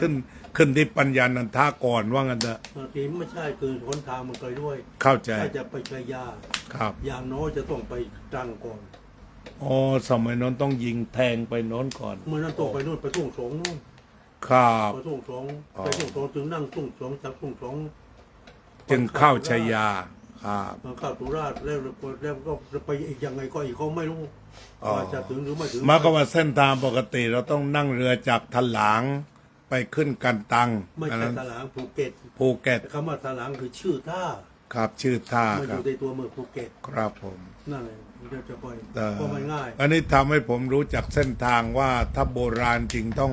ขึ้นที่ปัญญานันทาก่อนว่างั้นเถอะ บางทีไม่ใช่คือหนทางมันเกลยด้วย เข้าใจ ถ้าจะไปชัยยา ครับ อย่างน้อยจะต้องไปตรังก่อน อ๋อสมัยนั้นต้องยิงแทงไปโน้นก่อน เมื่อนั้นต้องไปนู่นไปทุ่งสงนู่น ครับ ไปทุ่งสง อ๋อ ไปทุ่งสงจึงนั่งทุ่งสงจากทุ่งสง จึงเข้าชัยยาครับ มาเข้าสุราษฎร์แล้วก็ไปอีกยังไงก็อีกเขาไม่รู้ อ๋อ ว่าจะถึงหรือไม่ถึง มาก็ว่าเส้นทางปกติเราต้องนั่งเรือจากถลางไปขึ้นกันตัง ไม่ อัน ใช่ นั้น ถลางภูเก็ต ภูเก็ต คำว่าถลางคือชื่อท่า ครับชื่อท่า มัน ค อ รับ ยู่ในตัวเมืองภูเก็ต ครับผม นั่นแหละเดี๋ยวจะไป เอ่อ ก็ไม่ง่าย อันนี้ทำให้ผมรู้จักเส้นทางว่าถ้าโบราณจริงต้อง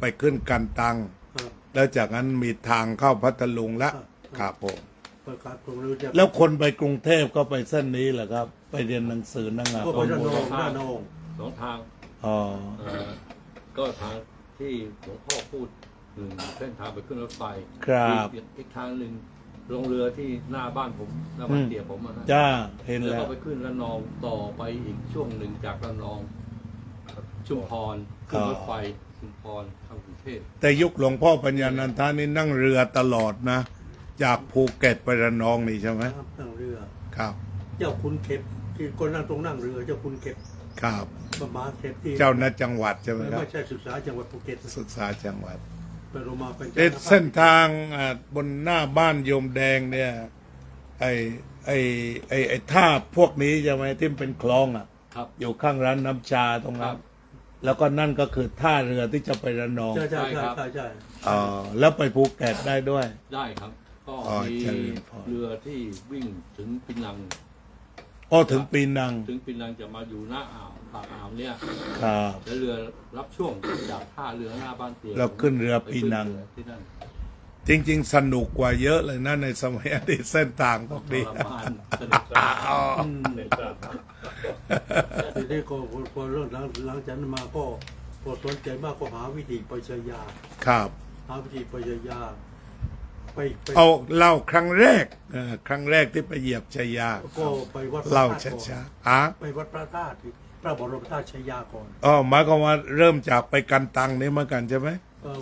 ไปขึ้นกันตัง ครับ แล้วจากนั้นมีทางเข้าพัทลุงแล้ว ครับ ครับผม ประกาศตรงรู้จะ แล้วคนไปกรุงเทพก็ไปเส้นนี้แหละครับ ไปเรียนหนังสือหนังงาน ก็ไประนองระนอง สองทาง อ๋อ ก็ทางที่หลวงพ่อพูดถึงเส้นทางไปขึ้นรถไฟ ครับ อีกทางหนึ่งลงเรือที่หน้าบ้านผมหน้าบ้านเตี่ยผมอะนะ จ้าเห็น แล้ว แล้ ก็ ว ไปขึ้นระนองต่อไปอีกช่วงหนึ่งจากระนอง ชุมพรขึ้นรถไฟชุมพรเข้ากรุงเทพ แต่ยุคหลวงพ่อปัญญานันทานี่นั่งเรือตลอดนะ จากภูเก็ตไประนองนี่ใช่ไหม ครับนั่งเรือ ครับ เจ้าคุณเข็บที่คนนั่งตรงนั่งเรือเจ้าคุณเข็บ ครับ ประมาณเข็บที่ เจ้าหน้าจังหวัดใช่ไหมครับ ไม่ใช่ศึกษาจังหวัดภูเก็ต ศึกษาจังหวัด ไปโรมาเป็น เส้นทางบนหน้าบ้านโยมแดงเนี่ยไอ้ท่าพวกนี้ใช่ไหมที่มันเป็นคลองอ่ะ ครับ อยู่ข้างร้านน้ำชาตรง ครั นั้น บ แล้วก็นั่นก็คือท่าเรือที่จะไประนอง ใช่ใช่ ใช่ครับ ใช่ อ๋อแล้วไปภูเก็ตได้ด้วย ได้ครับ ก็ อ๋อ มี เจริญพร เรือที่วิ่งถึงปินัง อ๋อถึงปีนัง ถึงปินังจะมาอยู่หน้าอ่าวปากอ่าวเนี่ย ครับ แล้วเรือรับช่วงจากท่าเรือหน้าบ้านเตีย เราขึ้นเรือปีนัง ไปขึ้เรือที่นั่น จริง ๆ สนุกกว่าเยอะเลยนะในสมัยอดีตเส้นทางพวก ท นี้ รมานสนุกสนาน ทีนี้ก็พอเรื่องหลังจากนั้นมาก็พอสนใจมากก็หาวิธีไปชัยยา ครับ หาวิธีไปชัยยาไป เอาเล่าครั้งแรกครั้งแรกที่ไปเหยียบชายา ก็ไปวัดพระ เล่า ธาตุก่อน ช้าๆอ่ะ ไปวัดพระธาตุที่พระบรมธาตุชัยยาก่อน อ๋อหมายความว่าเริ่มจากไปกันตังนี่เหมือนกันใช่ไหม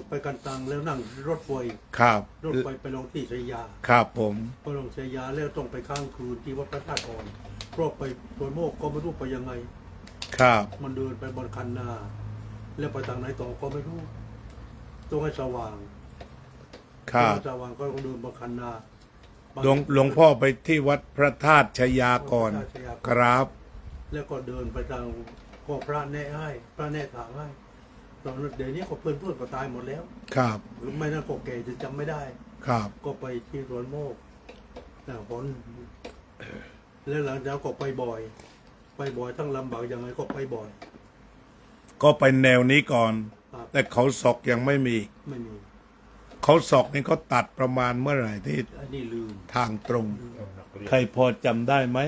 ไปกันตังแล้วนั่งรถไฟ ครับ รถไฟไปลงที่ชัยยา ครับผม พอลงชัยยาแล้วต้องไปค้างคืนที่วัดพระธาตุก่อนเพราะไปตัวโมกก็ไม่รู้ไปยังไง ครับ มันเดินไปบนคันนา แล้วไปทางไหนต่อก็ไม่รู้ต้องให้สว่าง ครับ ต้องให้สว่างก็ต้องเดินบนคันนา หลวงพ่อไปที่วัดพระธาตุชายาก่อน ครับ แล้วก็เดินไปทางก็พระแนะให้พระแนะทางให้ตอนนั้นเดี๋ยวนี้ก็เพื่อนก็ตายหมดแล้ว ครับ หรือไม่นั่นก็แก่จะจำไม่ได้ ครับ ก็ไปที่สวนโมกแต่ผลแล้วหลังจากนั้นก็ไปบ่อย ไปบ่อยทั้งลำบากยังไงก็ไปบ่อย ก็ไปแนวนี้ก่อน ครับ แต่เขาศอกยังไม่มี ไม่มี เขาศอกนี่เขาตัดประมาณเมื่อไหร่ที่ อันนี้ลืม ทางตรง ใครพอจำได้ไหม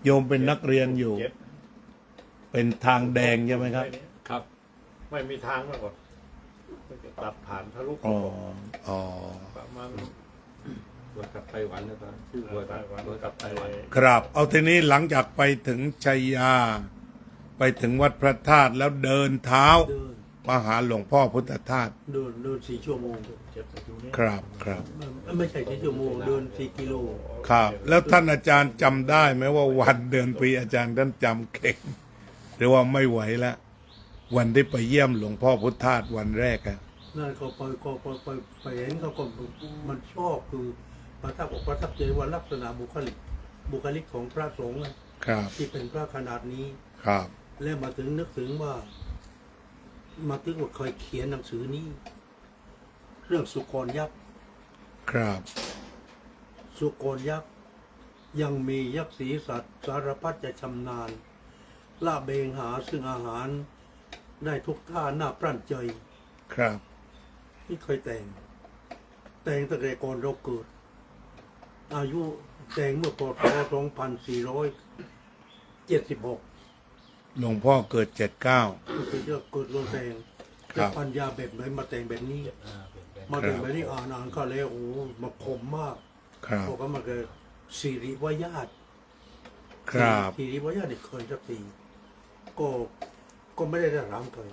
โยมเป็นนักเรียนอยู่ เป็นทางแดงใช่ไหมครับ ครับ ไป ไม่มีทางมาก่อนมันจะตัดผ่านทะลุ อ๋ออ๋อ ประมาณ บวชกลับไต้หวันแล้วก็ชื่อบวชกลับไต้หวัน ครับ เอาทีนี้หลังจากไปถึงชัยยา ไปถึงวัดพระธาตุแล้วเดินเท้า เดิน มาหาหลวงพ่อพุทธทาส เดิน4 ชั่วโมงเจ็บอยู่นี่ ครับครับ ไม่ใช่4 ชั่วโมงเดิน4 กิโล ครับ แล้วท่านอาจารย์จำได้ไหมว่าวันเดือนปีอาจารย์ท่านจำเก่งหรือว่าไม่ไหวแล้ววันที่ไปเยี่ยมหลวงพ่อพุทธทาสวันแรกอะ นั่นเขาไปเห็นเขาก็มันชอบคือประทับใจว่าลักษณะบุคลิกของพระสงฆ์อะ ครับ ที่เป็นพระขนาดนี้ ครับ แล้วมาถึงนึกถึงว่าเคยเขียนหนังสือนี้เรื่องสุกรยักษ์ ครับ สุกรยักษ์ยังมียักษ์ศรีสัตว์สารพัดจะชำนาญล่าเบงหาซึ่งอาหารได้ทุกท่าหน้าปรั้นใจ ครับ ที่เคยแต่งตั้งแต่ก่อนเราเกิด อายุแต่งเมื่อปศ2476 หลวงพ่อเกิด79 ก็คือจะเกิดโดนแต่ง ครั แต่ บ ปัญญาแบบไหนมาแต่งแบบนี้ เป็น มาแต่งแบบนี้อ่านก็แล้วโอ้มาคมมาก ครับ บอกว่ามันเกิดสิริวญาติ ครับ สิริวญาติเนี่ยเคยสักทีก็ไม่ได้ถามเคย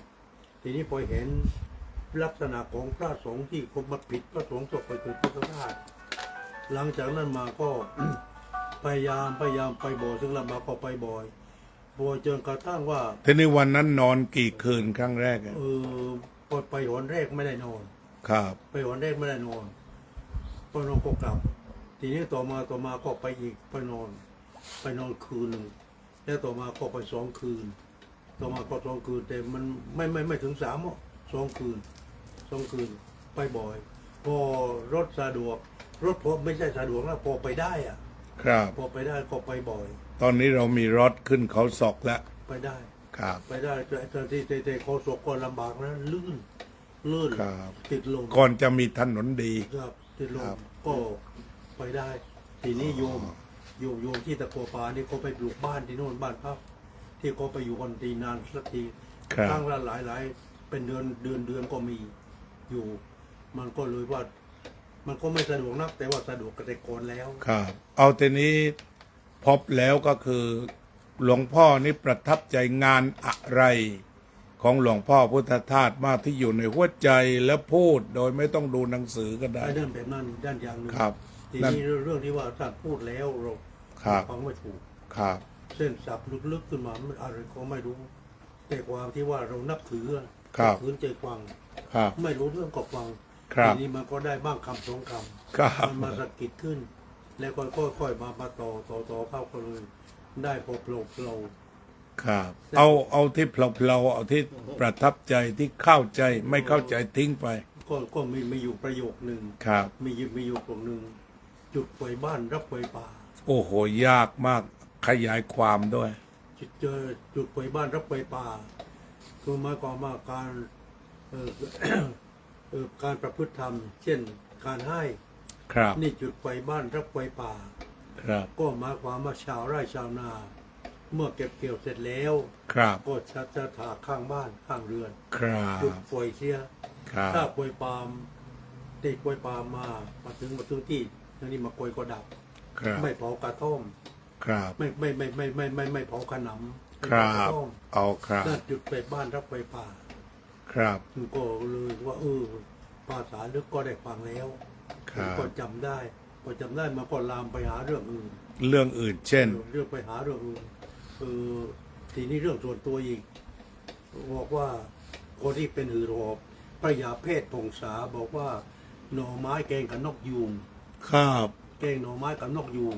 ทีนี้พอเห็นลักษณะของพระสงฆ์ที่เขามาผิดพระสงฆ์ตกไปเกิดพุทธทาสหลังจากนั้นมาก็ พยายามไปบ่อยถึงลำบากก็ไปบ่อยจนกระทั่งว่า ทีนี้วันนั้นนอนกี่คืนครั้งแรกอะ พอไปหนแรกไม่ได้นอน ครับ ไปหนแรกไม่ได้นอนพอนอนก็กลับ ทีนี้ต่อมาก็ไปอีกไปนอนคืนหนึ่งแล้วต่อมาก็ไป2 คืน ต่อมาก็2 คืน แต่มันไม่ถึง3อ่ะ2 คืน2 คืนไปบ่อย พอรถสะดวกรถพอไม่ใช่สะดวกแล้วพอไปได้อ่ะ ครับ พอไปได้ก็ไปบ่อย ตอนนี้เรามีรถขึ้นเขาศอกแล้ว ไปได้ ครับ ไปได้แต่ที่โคศกก็ลำบากนะลื่น ครับ ติดลม ก่อนจะมีถนนดี ครับติดล ครั ม บ ก็ไปได้ ทีนี้โยมที่ตะกัวป่านี่เขาไปปลูกบ้านที่โน่นบ้านพักที่เขาไปอยู่กันทีนานสักที ครับ ครั้งละหลายเป็นเดือนก็มีอยู่ มันก็เลยว่า มันก็ไม่สะดวกนัก แต่ว่าสะดวกกับแต่ก่อนแล้ว ครับ เอาทีนี้พบแล้วก็คือหลวงพ่อนี่ประทับใจงานอะไรของหลวงพ่อพุทธทาสมากที่อยู่ในหัวใจและพูดโดยไม่ต้องดูหนังสือก็ได้ ไอ้ด้านแบบนั้นด้านอย่างหนึ่ง ครับ ที นั่น นี้เรื่องที่ว่าท่านพูดแล้วเรา ครับ ฟังไม่ถูก ครับ เส้นสับลึกๆขึ้นมามันอะไรก็ไม่รู้ แต่ความที่ว่าเรานับถือ ครับ ถือใจฟัง ครับ ไม่รู้เรื่องก็ฟัง ครับ ทีนี้มันก็ได้บ้างคำ2 ค ครั ำ บ มันมาสะกิดขึ้น แล้วก็ค่อยๆมาต่อเข้าก็เลย ได้พบเรา ครับ เอาที่เพลาๆเอาที่ประทับใจที่เข้าใจไม่เข้าใจทิ้งไป ก็มีอยู่ประโยคหนึ่ง ครับ มีอยู่ตรงหนึ่งจุดไฟบ้านรับไฟป่า โอ้โห ยากมากขยายความด้วย เจอจุดไฟบ้านรับไฟป่าคือหมายความว่าการเอ่อ การประพฤติธรรม เช่น การให้ ครับ นี่จุดไฟบ้านรับไฟป่า ครับ ก็หมายความว่าชาวไร่ชาวนา เมื่อเก็บเกี่ยวเสร็จแล้ว ครับ ก็จะถากข้างบ้านข้างเรือน ครับ จุดไฟเสีย ครับ ถ้าไฟปาล์มติดไฟปาล์มมาถึงที่ทีนี้มาโกยก็ดับ ครับ ไม่เผากระท่อม ครับ ไม่เผาขนำ ครั ไม่เผากระ บ ท่อม เอาครับ นั่นจุดไฟบ้านรับไฟป่า ครับ ก็เลยว่าภาษาลึกก็ได้ฟังแล้ว ครับ ก็จำได้พอจำได้มันก็ลามไปหาเรื่องอื่น เรื่องอื่นเช่น เรื่องไปหาเรื่องอื่นทีนี้เรื่องส่วนตัวอีกบอกว่าคนที่เป็นหือหอบพระยาเพศพงษาบอกว่าหน่อไม้แกงกับนกยูง ครับ แกงหน่อไม้กับนกยูง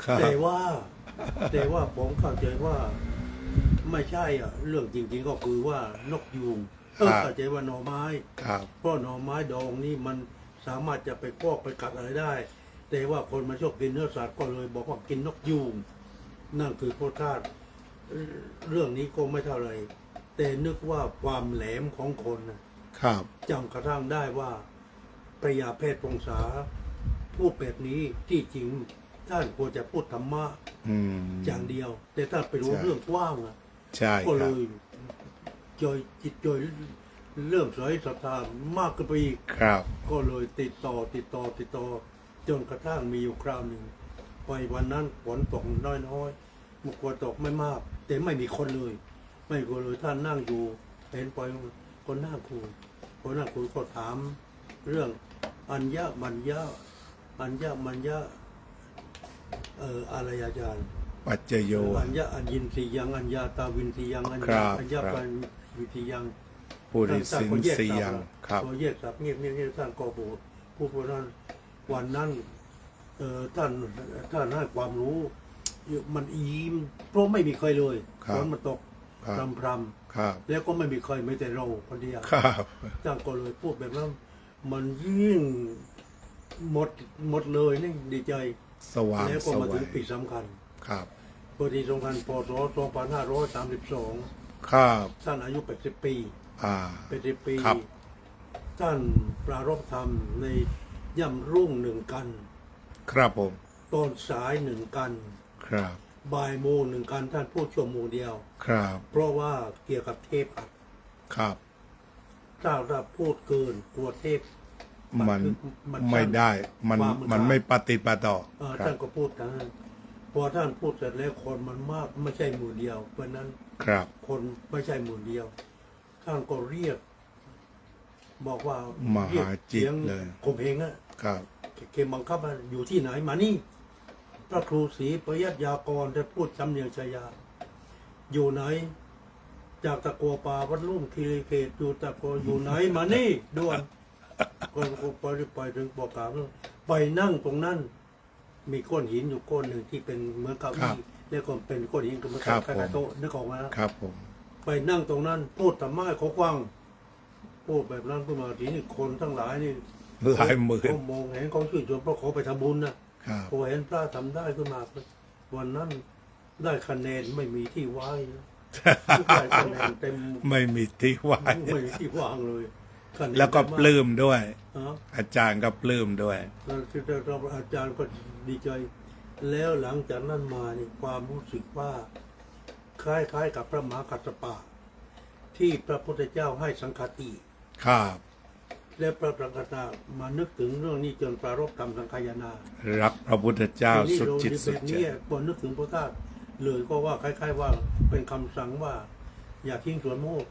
ครับ แต่ว่าผมเข้าใจว่าไม่ใช่เรื่องจริงๆก็คือว่านกยูงเข้าใจว่าหน่อไม้ ครับ เพราะหน่อไม้ดองนี่มันสามารถจะไปพอกไปกัดอะไรได้ แต่ว่าคนมาชอบกินเนื้อสัตว์ก็เลยบอกว่ากินนกยูงนั่นคือโพธาตุเรื่องนี้ก็ไม่เท่าไหรแต่นึกว่าความแหลมของคนน่ะ ครับ จำกระทั่งได้ว่าพระยาเพศพงษาพูดแบบนี้ที่จริงท่านควรจะพูดธรรมะ อืม อย่างเดียว แต่ถ้าไปรู้ ใช่ เรื่องกว้างอะ ใช่ ก็ ค เล รับ ย จอยจิตจอยเริ่มใส่ศรัทธามากขึ้นไปอีก ครับ ก็เลยติดต่อจนกระทั่งมีอยู่คราวหนึ่งไปวันนั้นฝนตกน้อยๆมันควรตกไม่มาก แต่ไม่มีคนเลย ไม่มีคนเลยท่านนั่งอยู่เห็นไปคนนั่งคุยก็ถาม เรื่องอัญญมัญญะอะไรอาจารย์ ปัจจโย อัญญะอัญญินสียังอัญญาตาวินสียังอัญ ครั ญา บ อัญญาปัญวิสียัง ปุริสินสียังครับ ตัวแยกสับเงียบท่านก็บอกผู้พูดนั้นวันนั้นท่านให้ความรู้มันอิ่มเพราะไม่มีใครเลย ครับ ฝนมันตก ครับ พรำ ครับ แล้วก็ไม่มีใครไม่แต่เราคนเดียว ครับ ท่านก็เลยพูดแบบนั้นมันยิ่งหมดเลยนี่ดีใจ สว่าง แล้วก็ ส มา วั ถึ ย งปีสำคัญ ครับ ปีสำคัญพศ2532 ครับ ท่านอายุ80 ปี 80 ปี ครับ ท่านปรารภธรรมในย่ำรุ่งหนึ่งกัน ครับผม ตอนสายหนึ่งกัน ครับ บ่ายโมงหนึ่งกันท่านพูดชั่วโมงเดียว ครับ เพราะว่าเกี่ยวกับเทพอัด ครับ ถ้าพูดเกินกลัวเทพ มันไม่ได้มันไม่ปฏิปต่อครั ท่า บ นก็พูดกันพอท่านพูดเสร็จแล้วคนมันมากไม่ใช่หมู่เดียว เพราะนั้น ครับ คนไม่ใช่หมู่เดียว ท่านก็เรียก บอกว่าม หาจิต เสียง เลย ข่มเหงอะ ครับ เกมบังคับว่าอยู่ที่ไหนมานี่ พระครูศรีประยัตยากรได้พูดจำเนียงชายา อยู่ไหน จากตะกัวป่าวัดลุ่มคีรีเขตอยู่ตะกัวอยู่ไหนมานี่ด่วนก็ไปถึงบอกกล่าวว่าไปนั่งตรงนั้น มีก้อนหินอยู่ก้อนหนึ่งที่เป็นเหมือนเก้า ครั อี้ บ แล้วก็เป็นก้อนหินกับมัน ครับ คล้ายๆโต๊ะนึกออกไหม ครับผม ไปนั่งตรงนั้น พูดธรรมะให้เขาฟังพูดแบบนั้นขึ้นมาทีนี้คนทั้งหลายนี่ หลายหมื่น เขามองเห็นเขาชื่นชมเพราะเขาไปทำบุญนะครับ พอเห็นพระทำได้ขึ้นมาวันนั้นได้คะแนนไม่มีที่ไว้ได้คะแนนเต็ม ไม่มีที่ไหว ไม่มีที่วางเลยคะนน แล้วก็ปลื้มด้วย ฮะ อาจารย์ก็ปลื้มด้วย แล้วที่ได้รับอาจารย์ก็ดีใจ แล้วหลังจากนั้นมานี่ความรู้สึกว่าคล้ายๆกับพระมหากัสสปะที่พระพุทธเจ้าให้สังฆติ ครับ และพระประกาศมานึกถึงเรื่องนี้จนปรารภธรรมสังขายนา รักพระพุทธเจ้า ทีนี้ สุดจิต เรา สุด แบบ ใจ นี้พอนึกถึงพระธาตุเลยก็ว่าคล้ายๆว่าเป็นคำสั่งว่า อย่าทิ้งสวนโมกข์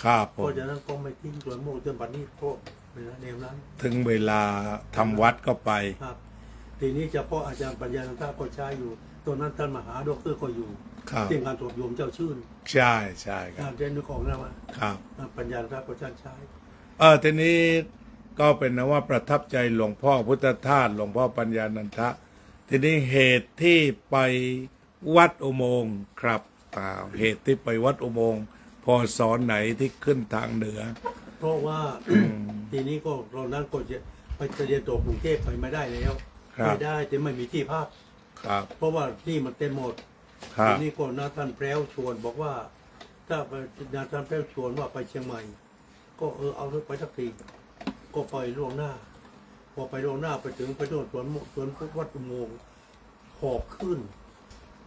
ครับผ เพ ม ราะฉะนั้นก็ไม่ทิ้งสวนโมกข์จนปัจจุบันเพราะเป็นแนวนั้น ถึงเวลาทำวัดก็ไป ครับ ทีนี้เฉพาะอาจารย์ปัญญานันทก็ใช้อยู่ตอนนั้นท่านมหาดอกเตอรก็อยู่ ครับ ที่งานสวดโยมเจ้าชื่น ใช่ใช่ค งา รั น บ เจนึกออกนะว่า ครับ ปัญญานันทก็ท่านใช้ ทีนี้ก็เป็นนะว่าประทับใจหลวงพ่อพุทธทาสหลวงพ่อปัญญานันทะ ทีนี้เหตุที่ไปวัดอุโมงค์ครับเหตุที่ไปวัดอุโมงค์พอสอนไหนที่ขึ้นทางเหนือ เพราะว่า ทีนี้ก็เรานั้นก็จะไปเรียนตัวกรุงเทพไปไม่ได้แล้ว ครับ ไม่ได้แต่ไม่มีที่พัก ครับ เพราะว่าที่มันเต็มหมด ครั ที บ นี้ก็นาท่านแพรวชวนบอกว่า ถ้าไปนาท่านแพรวชวนว่าไปเชียงใหม่ ก็เอารถไปสักทีก็ไปล่วงหน้า พอไปล่วงหน้าไปถึงไปโดนสวนวัดอุโมงค์หอบขึ้น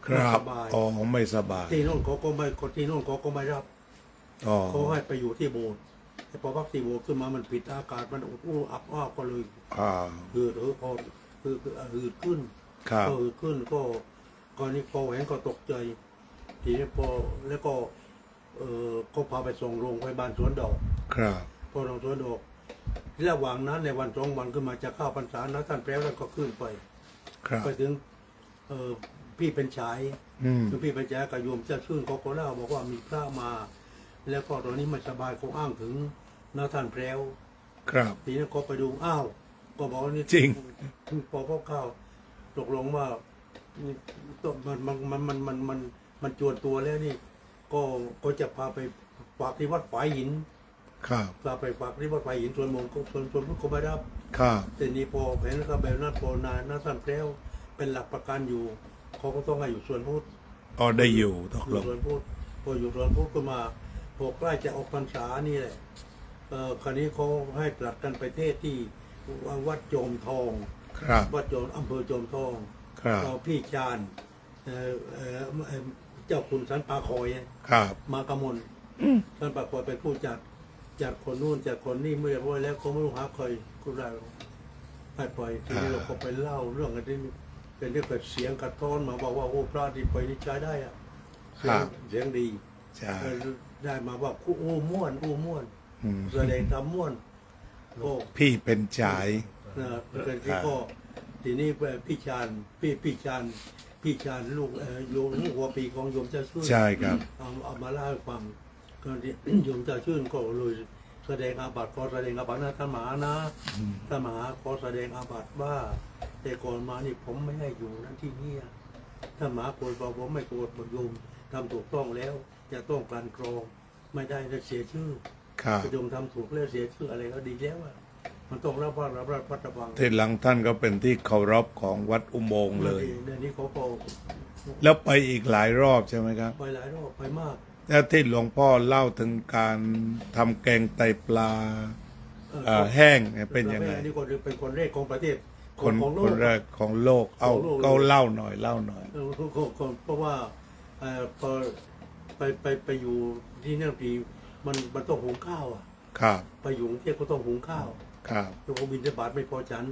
ครับ ไม่สบาย อ๋อไม่สบาย ที่โน่นเขาก็ไม่ที่โน่นเขาก็ไม่รับ อ๋อ เขาให้ไปอยู่ที่โบสถ์แต่พอพักที่โบสถ์ขึ้นมามันผิดอากาศมันอู้อับอ้าวก็เลย อ่า หืดพอหืดขึ้น ครับ ก็หืดขึ้นก็นี่พอเห็นก็ตกใจ ทีนี้พอแล้วก็ก็พาไปส่งโรงพยาบาลสวนดอก ครับ พอโรงสวนดอกระหว่างนั้นในวัน2 วันขึ้นมาจะเข้าพรรษานะท่านแพรวท่านก็ขึ้นไป ครับ ไปถึงพี่เป็นชาย อืม คือพี่เป็นชายกับโยมเจ้าชื่นเขาก็เล่าบอกว่ามีพระมา แล้วก็ตอนนี้ไม่สบายเขาอ้างถึงนะท่านแพรว ครับ ทีนี้ก็ไปดูอ้าวก็บอกว่านี่ จริง พอพ่อข้าวตกลงว่านี่มันจวนตัวแล้วนี่ ก็จะพาไปฝากที่วัดฝายหิน ครับ พาไปฝากที่วัดฝายหินส่วนมงก็ส่วนพุทธก็ไม่รับ ครับ แต่นี้พอเห็นก็แบบนั้นพอนานนะท่านแพรวเป็นหลักประกันอยู่เขาก็ต้องให้อยู่ส่วนพุทธ อ๋อได้อยู่ตก อ ล ยู่ ง ส่วนพุทธพออยู่ส่วนพุทธก็มาพอใกล้จะออกพรรษานี่แหละคราวนี้เขาให้ปลัดกันไปเทศที่วัดโจมทอง ครับ วัดโจมอำเภอโจมทอง ครับ เราพี่ชาญเจ้าคุณสันปาคอย ครับ มากำมล ท่านปรากฏเป็นผู้จัดคนนู่นจัดคนนี่ไม่เรียบร้อยแล้วเขาไม่รู้หาใครก็ได้ให้ปล่อยทีนี้เราก็ไปเล่าเรื่องกันที่เป็นเรื่องแบบเสียงกระท้อนมาบอกว่าโอ้พระที่ไปนี่ใช้ได้อะเสียงดี ใช่ ได้มาว่าโอ้ม่วนแสดงทำม่วนก็ พี่เป็นฉาย เป็นที่ก็ทีนี้พี่ชานลูกโยมหัวปีของโยมจะช่วย ใช่ครับ เอามาเล่าให้ฟังก็ที่ โยมจะชื่นก็เลยแสดงอาบัติขอแสดงอาบัตินะท่านมหานะท่านมหาขอแสดงอาบัติว่าแต่ก่อนมานี่ผมไม่ให้อยู่นั่นที่นี่ท่านมหาโกรธบอกผมไม่โกรธโยมทำถูกต้องแล้วจะต้องกลั่นกรองไม่ได้จะเสียชื่อ ครับ โยมทำถูกแล้วเสียชื่ออะไรก็ดีแล้วมันต้องรับว่ารับพัฒวัง ที่หลังท่านก็เป็นที่เคารพของวัดอุโมงค์เลย ในนี้เขาก็ แล้วไปอีกหลายรอบใช่ไหมครับ ไปหลายรอบไปมาก แล้วที่หลวงพ่อเล่าถึงการทำแกงไตปลาแห้งเนี่ยเป็นยังไง นี่คนเป็นคนแรกของประเทศ คน ของโล ค ก นแรกของโลกเอา ของโลก ก็เล่าหน่อยเล่าหน่อย เพราะว่าพอไปอยู่ที่นั่นทีมันต้องหุงข้าวอ่ะ ครับ ไปอยู่กรุงเทพก็ต้องหุงข้าว ครับ แล้วก็บินทบาทไม่พอฉัน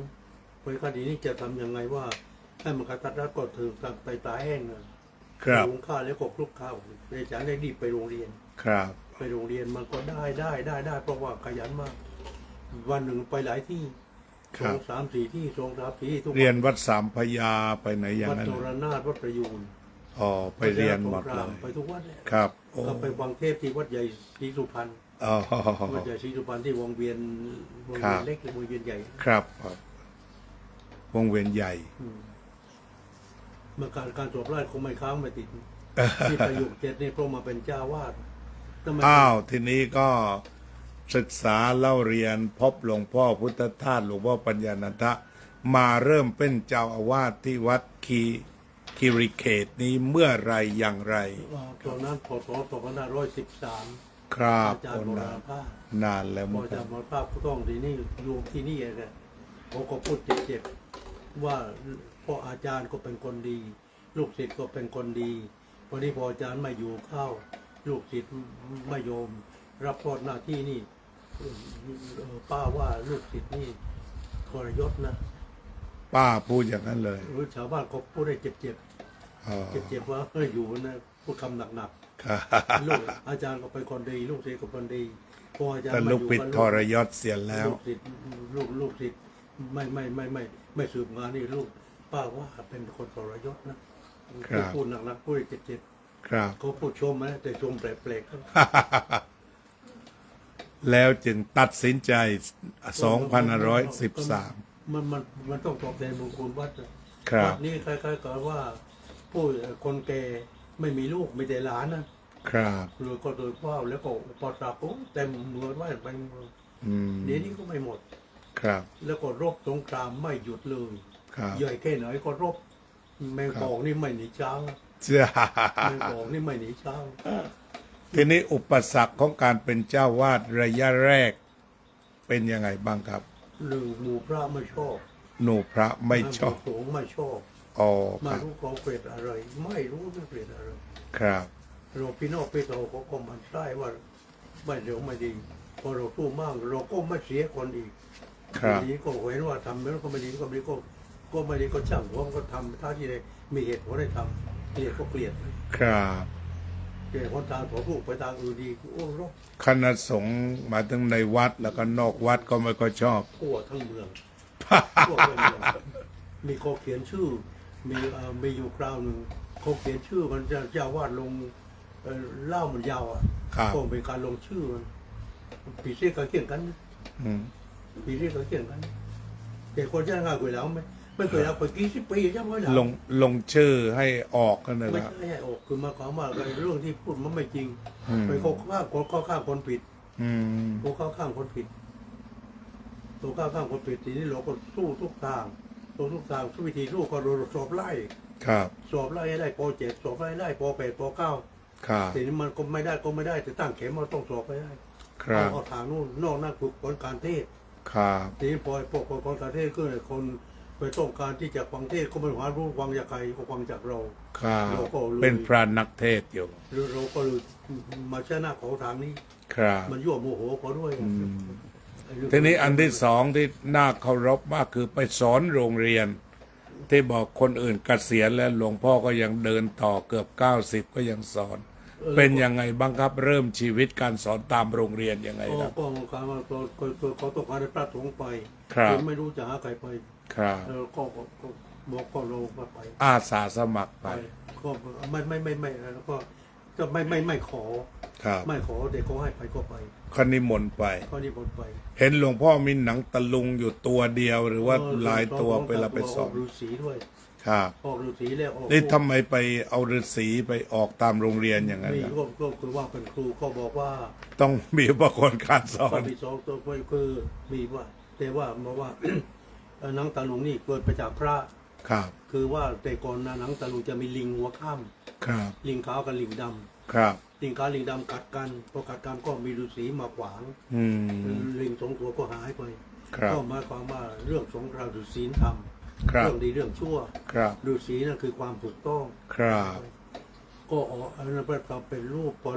เพราะคดีนี้จะทำยังไงว่าให้มันกระตัดรัดก็ถึงไตปลาแห้งนะครับ หุงข้าวแล้วก็คลุกข้าวในฉันได้รีบไปโรงเรียน ครับ ไปโรงเรียนมันก็ได้เพราะว่าขยันมาก วันหนึ่งไปหลายที่ ค ส รั อบ งสามสี่ที่ทุก เรียนวัดสามพยาไปไหนอย่าง วัด นั้น โนรนาถวัดประยูน อ๋อไปเรียนหมดเลย ไปทุกวัดเลย ครับโอ้ ก็ไปวังเทพที่วัดใหญ่ศรีสุพรรณ อ๋อ วัดใหญ่ศรีสุพรรณที่วงเวียน ครับ เล็กหรือวงเวียนใหญ่ ครับวงเวียนใหญ่ เมื่อการสวบไล่คงไม่ค้างไม่ติดที่ประยุกต์7นี่เพราะมาเป็นเจ้าวาดทำไม อ้าวทีนี้ก็ศึกษาเล่าเรียนพบหลวงพ่อพุทธทาสหลวงพ่อปัญญานันทะมาเริ่มเป็นเจ้าอาวาสที่วัดคีริเขตนี้เมื่อไรอย่างไร ตอนนั้นพศ2513 ครับ อาจารย์ โอ้ โบ นา ราณ น ภาพ นานแล้ว พอ มั้ง อา ค จา รั ร บ ย์โบราณภาพก็ต้องที่นี่โยมที่นี่แหละเขาก็พูดเจ็บๆว่าพ่ออาจารย์ก็เป็นคนดี ลูกศิษย์ก็เป็นคนดีวันนี้พออาจารย์ไม่อยู่เข้า ลูกศิษย์ไม่โยม รับทอดหน้าที่นี่ป้าว่าลูกศิษย์นี่ทรยศนะ ป้าพูดอย่างนั้นเลย หรือชาวบ้านเขาพูดได้เจ็บ อ๋อ ๆเจ็บๆว่าอยู่นะพูดคำหนัก ครับ ๆลูกอาจารย์ก็เป็นคนดี ลูกศิษย์ก็เป็นดีพออาจารย์ แต่ มา ลูก อยู่ ปิด กับ ทรยศเสียแล้ว ลูกศิษย์ลูกศิษย์ไม่สืบงานนี่ลูกป้าว่าเป็นคนทรยศนะครับ พูดหนักๆพูดเจ็บ ครับ ๆเขาพูดชมนะแต่ชมแปลกๆครับ แล้วจึงตัดสินใจ 2513 มันต้องตอบแทนบุญคุณวัดนะครับ วัดนี้คล้ายๆกับว่าผู้คนแก่ไม่มีลูกมีแต่หลานนะครับ เลยก็เลยว่าแล้วก็ปอดตาปุ๊บเต็มเมืองว่าไป อืม เดี๋ยวนี้ก็ไม่หมด ครับ แล้วก็รบสงครามไม่หยุดเลย ครับ ใหญ่แค่ไหนก็รบแมงกอกนี่ไม่หนีช้าง จ้า แมงกอกนี่ไม่หนีช้าง ทีนี้อุปสรรคของการเป็นเจ้าวาดระยะแรกเป็นยังไงบ้างครับ หนึ่งหมู่พระไม่ชอบ หนูพระไม่ชอบ หลวงไม่ชอบ อ๋อค ไม่ รับ รู้เขาเกลียดอะไร ไม่รู้ไม่เกลียดอะไร ครับ เราพี่น้องพี่เราเขาก็มันใช่ว่าไม่เดี๋ยวไม่ดีพอเราสู้มากเราก็ไม่เสียคนอีก ครับ ดีก็เห็นว่าทำแล้วก็ไม่ดีก็ไม่ดีก็ไม่ดีก็ช่างหัวก็ทำถ้าที่ใดมีเหตุผลได้ทำเกลียดก็เกลียด ครับ เกลียดคนทางขอลูกไปทางอื่นดีโอ้รบ คณะสงฆ์มาถึงในวัดแล้วก็นอกวัดก็ไม่ค่อยชอบ ทั่วทั้งเมือง ทั่วทั้งเมืองมีเขาเขียนชื่อ มีอยู่คราวหนึ่งเขาเขียนชื่อมันจะเจ้าวาดลงเล่ามันยาวอ่ะ ครับ ก็เป็นการลงชื่อมันปีเสียก็เขียนกัน อืม ปีเรียกเขาเขียนกันแต่คนจ้างงานคุยแล้วไม่เคยแล้วไปกี่สิบปีใช่ไหมล่ะ ลงชื่อให้ออกกันนะ ไม่ ครับ ใช่ออกคือมาความว่าเรื่องที่พูดมันไม่จริง อืม ไปเข้าข้างคนผิด อืม เข้าข้างคนผิดเข้าข้างคนผิดทีนี้เราก็สู้ทุกทางสู้วิธีสู้ก็เราสอบไล่ ครับ สอบไล่ให้ได้ป .7 สอบไล่ได้ป .8 ป .9 ครับ ทีนี้มันก็ไม่ได้แต่ตั้งเข็มมันต้องสอบไปได้ ครับ เอาทางนู่นนอกนั้นฝึกผลการเทศ ครับ ทีนี้พอผลการเทศขึ้น ไปต้องการที่จะฟังเทศน์ก็ไม่รู้ฟังจากใครก็ฟังจากเรา ครับ เราก็เลย เป็นพระนักเทศน์อยู่ หรือเราก็เลยมาชนะของทางนี้ ครับ มันยั่วโมโหเขาด้วย ทีนี้อันที่สองที่น่าเคารพมากคือไปสอนโรงเรียน ที่บอกคนอื่นเกษียณแล้วหลวงพ่อก็ยังเดินต่อเกือบ90ก็ยังสอน เป็นยังไงบ้างครับเริ่มชีวิตการสอนตามโรงเรียนยังไง ก็ ครับ ก็การว่าเขาต้องการให้พระสงฆ์ไป ครับ ไม่รู้จะหาใครไป ครับ ก็บอกก็เราก็ไป อาสาสมัครไป ก็ไม่แล้วก็จะไม่ขอ ครับ ไม่ขอแต่เขาให้ไปก็ไป คนิมนต์ไป เขานี่บนไป เห็นหลวงพ่อมีหนังตะลุงอยู่ตัวเดียวหรือว่าหลายตัวเวลาไปสอน ฤาษีด้วย ครับ ออกฤาษีแล้วออก นี่ทำไมไปเอาฤาษีไปออกตามโรงเรียนอย่างนั้น มี ล่ะ ก็คือว่าเป็นครูเขาบอกว่า ต้องมีอุปกรณ์การสอ ก็ น มีสองตัวคือมีว่าแต่ว่าบอกว่า หนังตาลุงนี่เกิดมาจากพระ ครับ คือว่าแต่ก่อนนะหนังตาลุงจะมีลิงหัวข้าม ครับ ลิงขาวกับลิงดำ ครับ ลิงขาวลิงดำกัดกันพอกัดกันก็มีฤาษีมาขวาง อืม ลิงสองตัวก็หายไป ครับ ก็หมายความว่าเรื่องสงครามหรือศีลธรรม ครับ เรื่องดีเรื่องชั่ว ครับ ฤาษีนั่นคือความถูกต้อง ครับ ก็ออกอันนั้นเป็นรูปพอ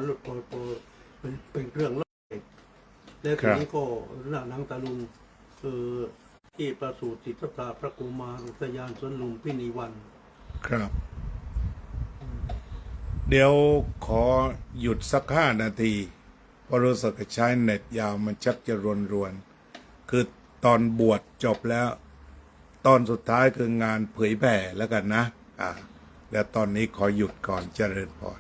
เป็นเครื่องเล่าแล้วทีนี้ก็หนังตาลุงที่ประสูติทิตาพระกุมารอุทยานสวนลุมพินีวัน ครับ เดี๋ยวขอหยุดสัก5 นาทีเพราะรู้สึกใช้เน็ตยาวมันชักจะรวนๆคือตอนบวชจบแล้ว ตอนสุดท้ายคืองานเผยแผ่แล้วกันนะเดี๋ยวตอนนี้ขอหยุดก่อนเจริญพร